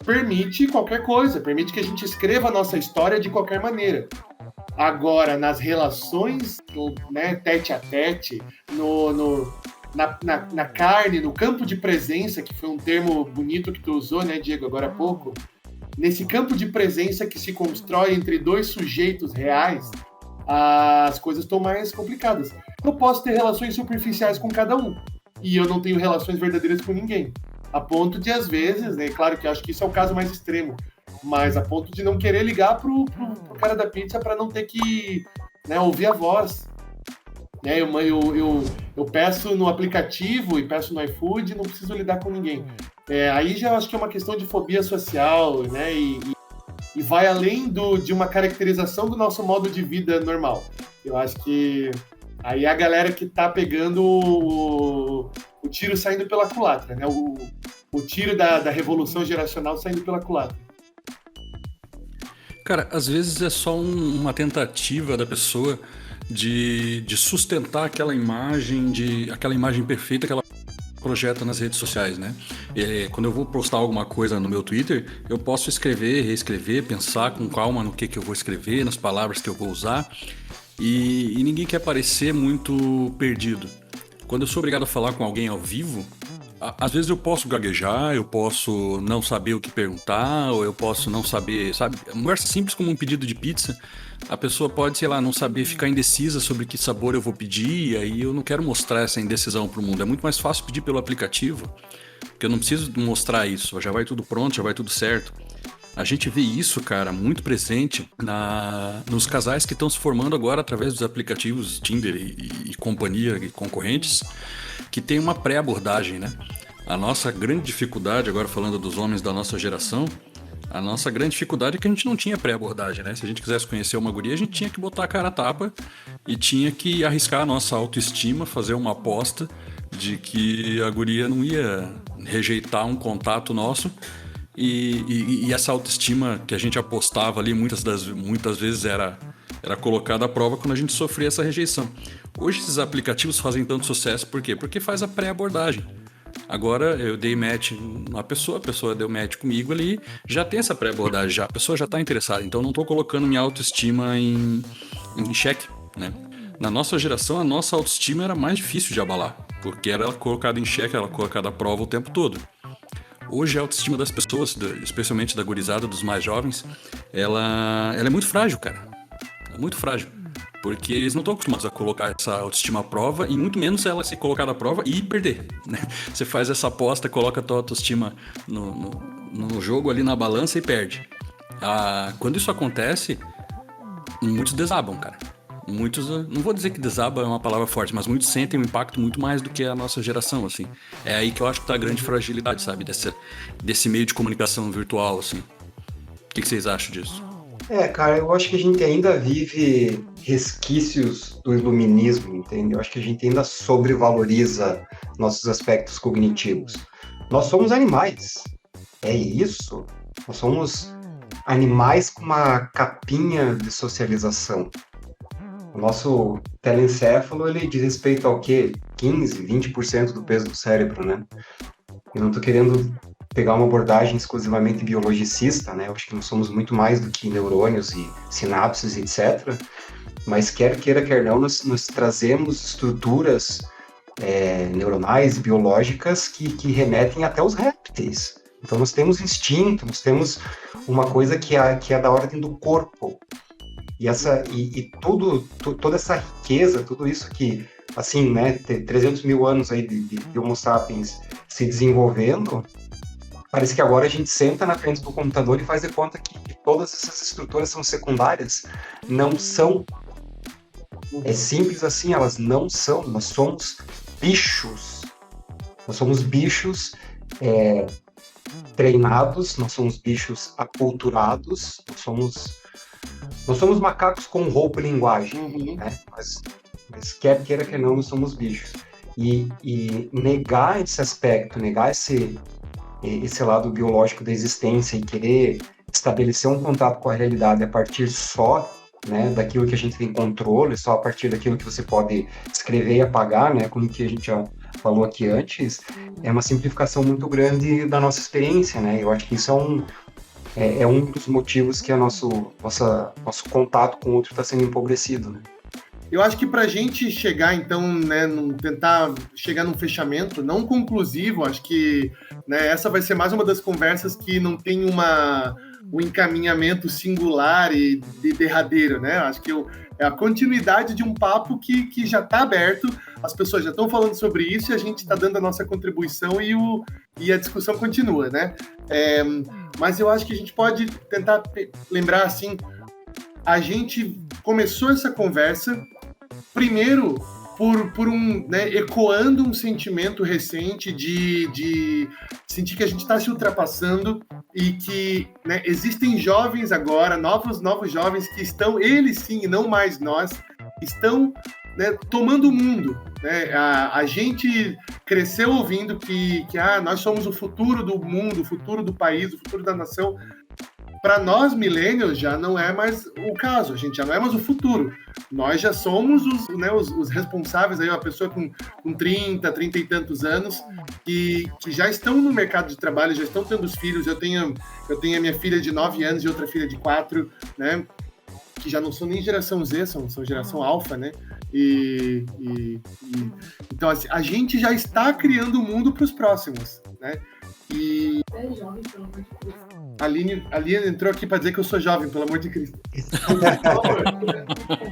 permite qualquer coisa, permite que a gente escreva a nossa história de qualquer maneira. Agora, nas relações, né, tete a tete, na carne, no campo de presença, que foi um termo bonito que tu usou, né, Diego, agora há pouco, nesse campo de presença que se constrói entre dois sujeitos reais, as coisas estão mais complicadas. Eu posso ter relações superficiais com cada um, e eu não tenho relações verdadeiras com ninguém. A ponto de, às vezes, né, claro que eu acho que isso é o caso mais extremo, mas a ponto de não querer ligar pro cara da pizza para não ter que, né, ouvir a voz. Né, eu peço no aplicativo e peço no iFood e não preciso lidar com ninguém. Aí já acho que é uma questão de fobia social, né, e vai além de uma caracterização do nosso modo de vida normal. Eu acho que aí é a galera que tá pegando o tiro saindo pela culatra, né, o tiro da revolução geracional saindo pela culatra. Cara, às vezes é só uma tentativa da pessoa de sustentar aquela imagem perfeita que ela projeta nas redes sociais, né? Quando eu vou postar alguma coisa no meu Twitter, eu posso escrever, reescrever, pensar com calma no que eu vou escrever, nas palavras que eu vou usar, e ninguém quer parecer muito perdido. Quando eu sou obrigado a falar com alguém ao vivo, às vezes eu posso gaguejar, eu posso não saber o que perguntar, ou eu posso não saber, sabe? Uma conversa simples como um pedido de pizza, a pessoa pode, sei lá, não saber, ficar indecisa sobre que sabor eu vou pedir, e aí eu não quero mostrar essa indecisão pro mundo. É muito mais fácil pedir pelo aplicativo, porque eu não preciso mostrar isso, já vai tudo pronto, já vai tudo certo. A gente vê isso, cara, muito presente nos casais que estão se formando agora através dos aplicativos Tinder e companhia e concorrentes, que tem uma pré-abordagem, né? A nossa grande dificuldade, agora falando dos homens da nossa geração, a nossa grande dificuldade é que a gente não tinha pré-abordagem, né? Se a gente quisesse conhecer uma guria, a gente tinha que botar a cara a tapa e tinha que arriscar a nossa autoestima, fazer uma aposta de que a guria não ia rejeitar um contato nosso. E essa autoestima que a gente apostava ali muitas vezes era colocada à prova quando a gente sofria essa rejeição. Hoje esses aplicativos fazem tanto sucesso, por quê? Porque faz a pré-abordagem. Agora eu dei match numa pessoa, a pessoa deu match comigo ali, já tem essa pré-abordagem, a pessoa já está interessada, então não estou colocando minha autoestima em xeque, né? Na nossa geração, a nossa autoestima era mais difícil de abalar, porque era colocada em xeque, era colocada à prova o tempo todo. Hoje a autoestima das pessoas, especialmente da gurizada, dos mais jovens, ela é muito frágil, cara. É muito frágil. Porque eles não estão acostumados a colocar essa autoestima à prova e muito menos ela ser colocada à prova e perder, né? Você faz essa aposta, coloca a tua autoestima no jogo ali na balança e perde. Quando isso acontece, muitos desabam, cara. Muitos, não vou dizer que desaba é uma palavra forte, mas muitos sentem um impacto muito mais do que a nossa geração, assim. É aí que eu acho que tá a grande fragilidade, sabe? Desse meio de comunicação virtual, assim. O que vocês acham disso? Cara, eu acho que a gente ainda vive resquícios do iluminismo, entende? Eu acho que a gente ainda sobrevaloriza nossos aspectos cognitivos. Nós somos animais, é isso. Nós somos animais com uma capinha de socialização. O nosso telencéfalo, ele diz respeito ao quê? 15, 20% do peso do cérebro, né? Eu não estou querendo pegar uma abordagem exclusivamente biologicista, né? Eu acho que nós somos muito mais do que neurônios e sinapses, etc. Mas quer queira, quer não, nós trazemos estruturas neuronais, biológicas, que remetem até os répteis. Então nós temos instinto, nós temos uma coisa que é da ordem do corpo. E toda essa riqueza, tudo isso que, assim, né, 300 mil anos aí de Homo sapiens se desenvolvendo, parece que agora a gente senta na frente do computador e faz de conta que todas essas estruturas são secundárias. Não são. É simples assim, elas não são. Nós somos bichos. Nós somos bichos treinados, nós somos bichos aculturados, nós somos macacos com roupa e linguagem, né? Mas quer queira que não, nós somos bichos. E negar esse aspecto, negar esse lado biológico da existência e querer estabelecer um contato com a realidade a partir só, né, daquilo que a gente tem controle, só a partir daquilo que você pode escrever e apagar, né, como que a gente já falou aqui antes, é uma simplificação muito grande da nossa experiência, né? Eu acho que isso é um dos motivos que nosso contato com o outro está sendo empobrecido, né? Eu acho que para a gente chegar, então, né, tentar chegar num fechamento não conclusivo, acho que, né, essa vai ser mais uma das conversas que não tem um encaminhamento singular e derradeiro, né? Acho que é a continuidade de um papo que já está aberto, as pessoas já estão falando sobre isso e a gente está dando a nossa contribuição e a discussão continua, né? Mas eu acho que a gente pode tentar lembrar, assim, a gente começou essa conversa primeiro por ecoando um sentimento recente de sentir que a gente está se ultrapassando e que, né, existem jovens agora, novos jovens que estão, eles sim, e não mais nós, estão, né, tomando o mundo. Né? A gente cresceu ouvindo que nós somos o futuro do mundo, o futuro do país, o futuro da nação. Para nós, millennials, já não é mais o caso, a gente já não é mais o futuro. Nós já somos os responsáveis, aí, uma pessoa com 30 e tantos anos, que já estão no mercado de trabalho, já estão tendo os filhos. Eu tenho a minha filha de 9 anos e outra filha de 4, né? Que já não são nem geração Z, são geração alfa, né? Então, assim, a gente já está criando o mundo para os próximos, né? É jovem, pelo amor de Deus. A Aline entrou aqui para dizer que eu sou jovem, pelo amor de Cristo.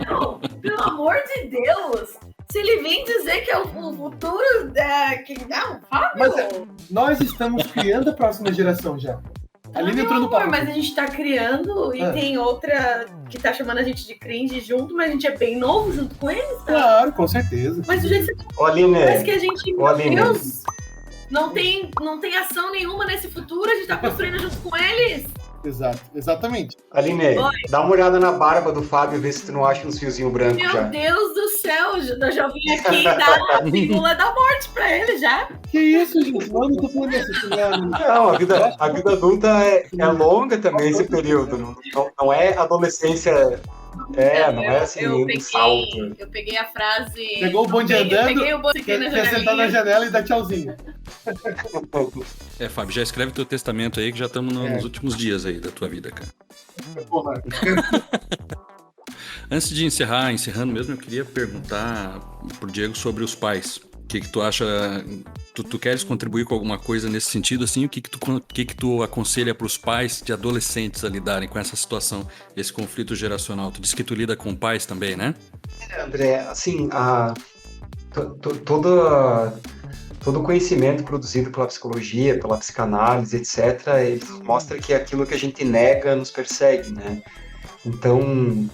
Não, pelo amor de Deus! Se ele vem dizer que é o futuro, Fábio! Mas nós estamos criando a próxima geração já. A Aline entrou no papo. Mas a gente tá criando e tem outra que tá chamando a gente de cringe junto, mas a gente é bem novo junto com eles, tá? Claro, com certeza. Mas do jeito que Aline, parece que a gente, meu Aline. Deus, não tem ação nenhuma nesse futuro, a gente tá construindo junto com eles. Exato, exatamente. Aline, Oi. dá uma olhada na barba do Fábio e vê se tu não acha uns fiozinhos brancos Meu já. Deus do céu, eu já vim aqui dar a pílula da morte pra ele já. Que isso, gente? Não tô falando isso. Não, a vida adulta é longa também esse período. Não é adolescência. Não é assim, um salto. Eu peguei a frase. Pegou o bonde andando, peguei o bonde quer sentar na janela e dar tchauzinho. Fábio, já escreve teu testamento aí que já estamos nos últimos dias aí da tua vida, cara. Porra. Antes de encerrando mesmo, eu queria perguntar pro Diego sobre os pais. O que tu acha? Tu queres contribuir com alguma coisa nesse sentido, assim? O que tu aconselha para os pais de adolescentes a lidarem com essa situação, esse conflito geracional? Tu disse que tu lida com pais também, né? André, assim, todo o conhecimento produzido pela psicologia, pela psicanálise, etc., ele mostra que aquilo que a gente nega nos persegue, né? Então,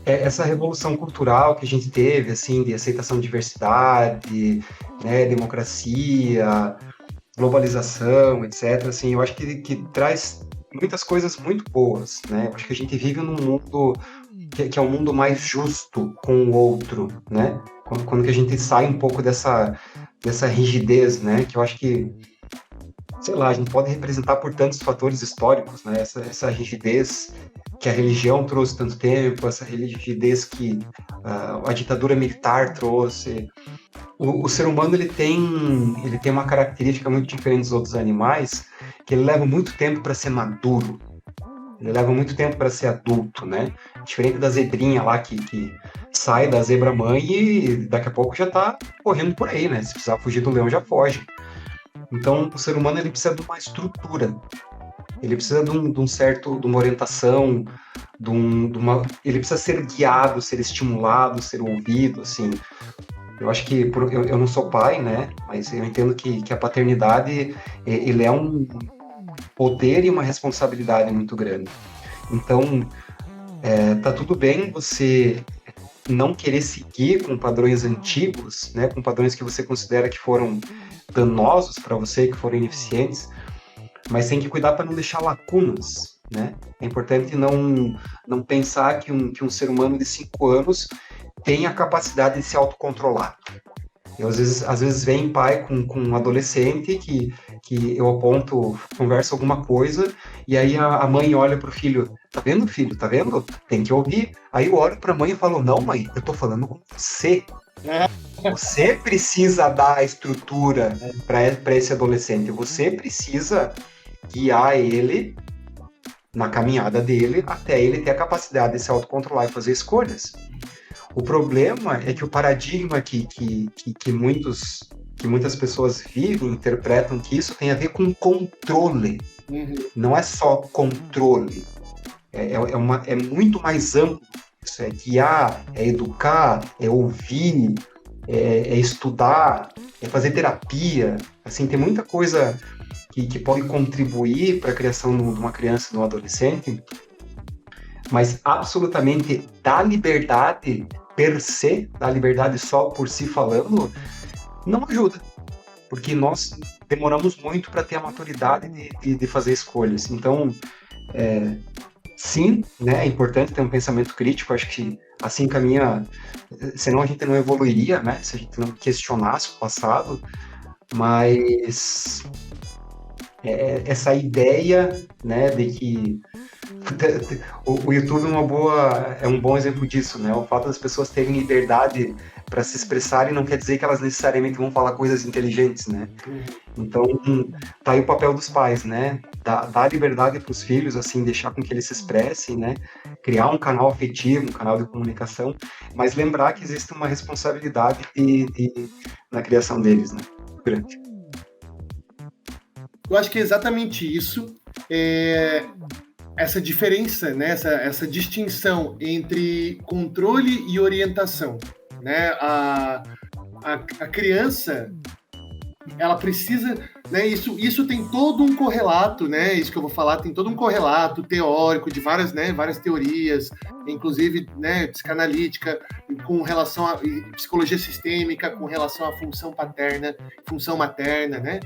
essa revolução cultural que a gente teve, assim, de aceitação de diversidade, né, democracia, globalização, etc., assim, eu acho que traz muitas coisas muito boas, né? Eu acho que a gente vive num mundo que é um mundo mais justo com o outro, né? Quando que a gente sai um pouco dessa rigidez, né? Que eu acho que, sei lá, a gente pode representar por tantos fatores históricos, né? Essa rigidez que a religião trouxe tanto tempo, essa rigidez que a ditadura militar trouxe. O ser humano ele tem uma característica muito diferente dos outros animais, que ele leva muito tempo para ser maduro. Ele leva muito tempo para ser adulto, né? Diferente da zebrinha lá que sai da zebra mãe e daqui a pouco já tá correndo por aí, né? Se precisar fugir do leão, já foge. Então, o ser humano, ele precisa de uma estrutura. Ele precisa de uma orientação, ele precisa ser guiado, ser estimulado, ser ouvido, assim. Eu acho que, eu não sou pai, né? Mas eu entendo que a paternidade, ele é um poder e uma responsabilidade muito grande. Então, tá tudo bem você não querer seguir com padrões antigos, né? Com padrões que você considera que foram danosos para você, que foram ineficientes, mas tem que cuidar para não deixar lacunas, né? É importante não pensar que um ser humano de 5 anos tem a capacidade de se autocontrolar. Eu, às vezes vem pai com um adolescente que eu aponto, converso alguma coisa, e aí a mãe olha pro filho, tá vendo, filho? Tá vendo? Tem que ouvir. Aí eu olho pra mãe e falo, não, mãe, eu tô falando com você. Você precisa dar a estrutura para esse adolescente. Você precisa guiar ele na caminhada dele até ele ter a capacidade de se autocontrolar e fazer escolhas. O problema é que o paradigma que muitas pessoas vivem, interpretam que isso tem a ver com controle. Não é só controle. É muito mais amplo. Isso é guiar, é educar, é ouvir, é estudar, é fazer terapia. Assim, tem muita coisa que pode contribuir para a criação de uma criança, de um adolescente, mas absolutamente da liberdade per se, da liberdade só por si falando, não ajuda. Porque nós demoramos muito para ter a maturidade de fazer escolhas. Então, sim, né, é importante ter um pensamento crítico. Acho que assim caminha, senão a gente não evoluiria, né, se a gente não questionasse o passado. Mas essa ideia, né, de que o YouTube é um bom exemplo disso, né? O fato das pessoas terem liberdade para se expressarem não quer dizer que elas necessariamente vão falar coisas inteligentes, né? Então, tá aí o papel dos pais, né? Dar liberdade para os filhos, assim, deixar com que eles se expressem, né? Criar um canal afetivo, um canal de comunicação, mas lembrar que existe uma responsabilidade na criação deles, né? Grande. Eu acho que é exatamente isso. Essa diferença, né? essa distinção entre controle e orientação, né? A criança, ela precisa, né? Isso tem todo um correlato, né? Isso que eu vou falar tem todo um correlato teórico de várias teorias, inclusive, né, psicanalítica, com relação a psicologia sistêmica, com relação à função paterna, função materna, né?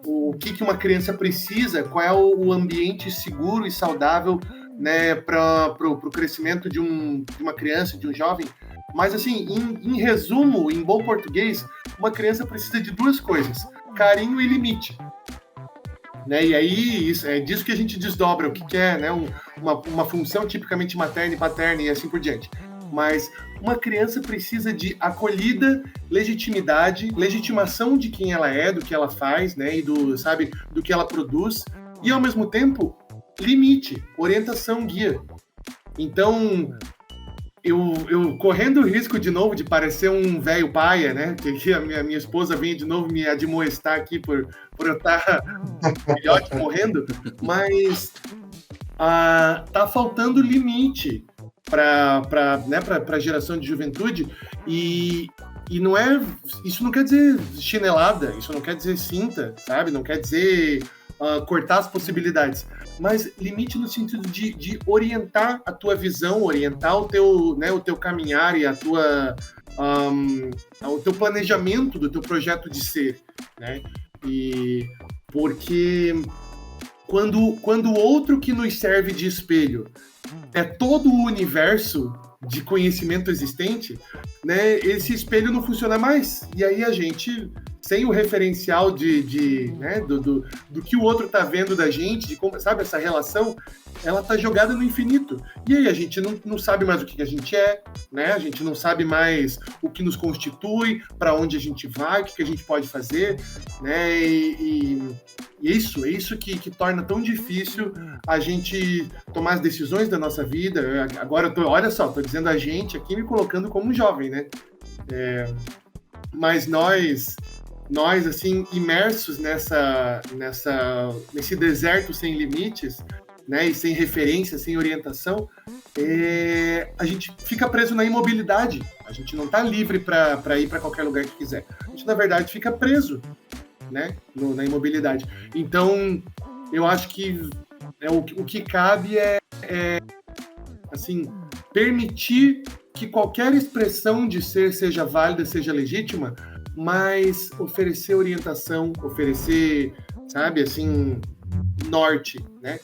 O que uma criança precisa, qual é o ambiente seguro e saudável, né, para o crescimento de uma criança, de um jovem. Mas, assim, em resumo, em bom português, uma criança precisa de 2 coisas: carinho e limite. Né? E aí, é disso que a gente desdobra o que é, né, uma função tipicamente materna e paterna e assim por diante. Mas uma criança precisa de acolhida, legitimidade, legitimação de quem ela é, do que ela faz, né, e do que ela produz, e ao mesmo tempo, limite, orientação, guia. Então, eu correndo o risco de novo de parecer um velho paia, né, que a minha esposa vem de novo me admoestar aqui por eu estar filhote morrendo, mas tá faltando limite para a geração de juventude, e isso não quer dizer chinelada, isso não quer dizer cinta, sabe? Não quer dizer cortar as possibilidades, mas limite no sentido de orientar a tua visão, orientar o teu caminhar e o teu planejamento do teu projeto de ser, né? E porque quando o outro que nos serve de espelho é todo o universo de conhecimento existente, né, esse espelho não funciona mais. E aí a gente sem o referencial né, do que o outro está vendo da gente, de como, sabe, essa relação, ela tá jogada no infinito. E aí a gente não sabe mais o que a gente é, né? A gente não sabe mais o que nos constitui, para onde a gente vai, o que a gente pode fazer, né? E é isso que torna tão difícil a gente tomar as decisões da nossa vida. Agora, olha só, tô dizendo a gente aqui, me colocando como jovem, né? Mas nós assim, imersos nesse deserto sem limites, né, e sem referência, sem orientação, a gente fica preso na imobilidade. A gente não está livre para ir para qualquer lugar que quiser. A gente, na verdade, fica preso, né, na imobilidade. Então, eu acho que o que cabe é assim, permitir que qualquer expressão de ser seja válida, seja legítima, mas oferecer orientação, oferecer, sabe, assim, norte, né?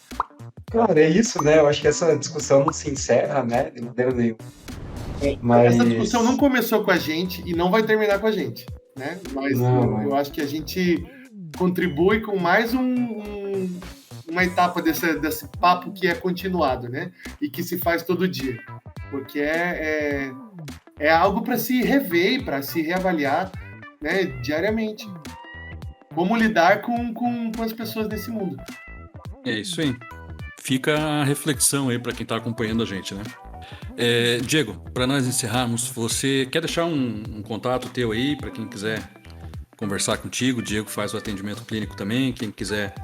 Cara, é isso, né? Eu acho que essa discussão não se encerra, né? De maneira nenhuma. Mas... Essa discussão não começou com a gente e não vai terminar com a gente, né? Mas eu acho que a gente contribui com mais uma etapa desse papo que é continuado, né? E que se faz todo dia. Porque é algo para se rever, para se reavaliar, né, diariamente. Como lidar com as pessoas desse mundo. É isso aí. Fica a reflexão aí para quem está acompanhando a gente, né? Diego, para nós encerrarmos, você quer deixar um contato teu aí para quem quiser conversar contigo? O Diego faz o atendimento clínico também. Quem quiser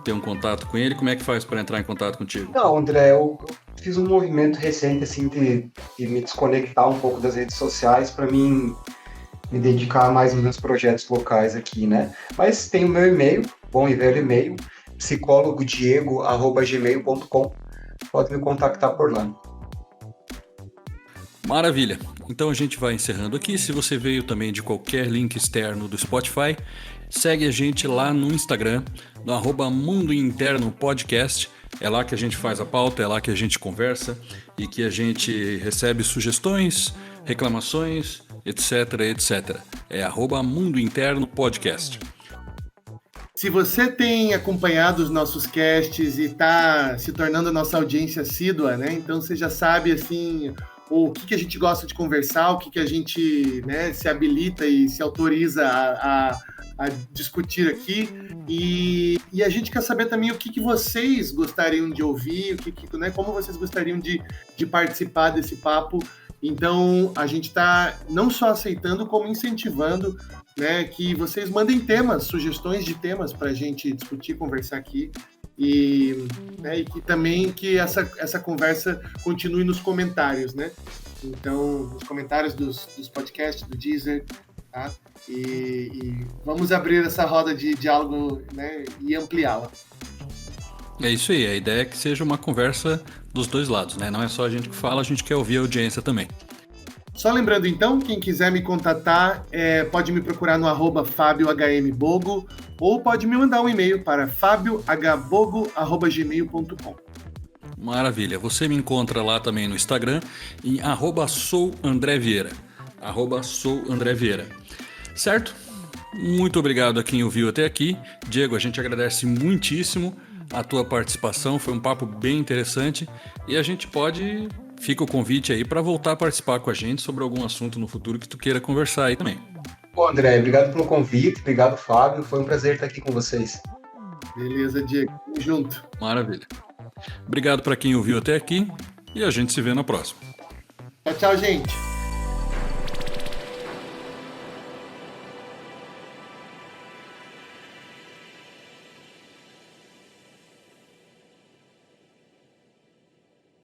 ter um contato com ele, como é que faz para entrar em contato contigo? Não, André, eu fiz um movimento recente assim de me desconectar um pouco das redes sociais para mim me dedicar mais nos meus projetos locais aqui, né? Mas tem o meu e-mail, bom e velho e-mail, psicólogodiego@gmail.com. Pode me contactar por lá. Maravilha. Então a gente vai encerrando aqui. Se você veio também de qualquer link externo do Spotify, segue a gente lá no Instagram, no @Mundo Interno Podcast. É lá que a gente faz a pauta, é lá que a gente conversa e que a gente recebe sugestões, reclamações, etc, etc. É @Mundo Interno Podcast. Se você tem acompanhado os nossos casts e está se tornando a nossa audiência assídua, né? Então você já sabe, assim, o que a gente gosta de conversar, o que a gente, né, se habilita e se autoriza a discutir aqui. E a gente quer saber também o que vocês gostariam de ouvir, né, como vocês gostariam de participar desse papo. Então, a gente está não só aceitando, como incentivando, né, que vocês mandem temas, sugestões de temas para a gente discutir, conversar aqui. E que também que essa conversa continue nos comentários, né? Então, nos comentários dos podcasts, do Deezer, tá? E vamos abrir essa roda de diálogo, né, e ampliá-la. É isso aí, a ideia é que seja uma conversa dos dois lados, né? Não é só a gente que fala, a gente quer ouvir a audiência também. Só lembrando então, quem quiser me contatar, pode me procurar no @FabioHMBogo ou pode me mandar um e-mail para fabiohbogo@gmail.com. Maravilha, você me encontra lá também no Instagram em @souandrevieira, @souandrevieira. Certo? Muito obrigado a quem ouviu até aqui. Diego, a gente agradece muitíssimo a tua participação, foi um papo bem interessante e a gente fica o convite aí para voltar a participar com a gente sobre algum assunto no futuro que tu queira conversar aí também. Bom, André, obrigado pelo convite, obrigado, Fábio, foi um prazer estar aqui com vocês. Beleza, Diego, tamo junto. Maravilha. Obrigado para quem ouviu até aqui e a gente se vê na próxima. Tchau, tchau, gente.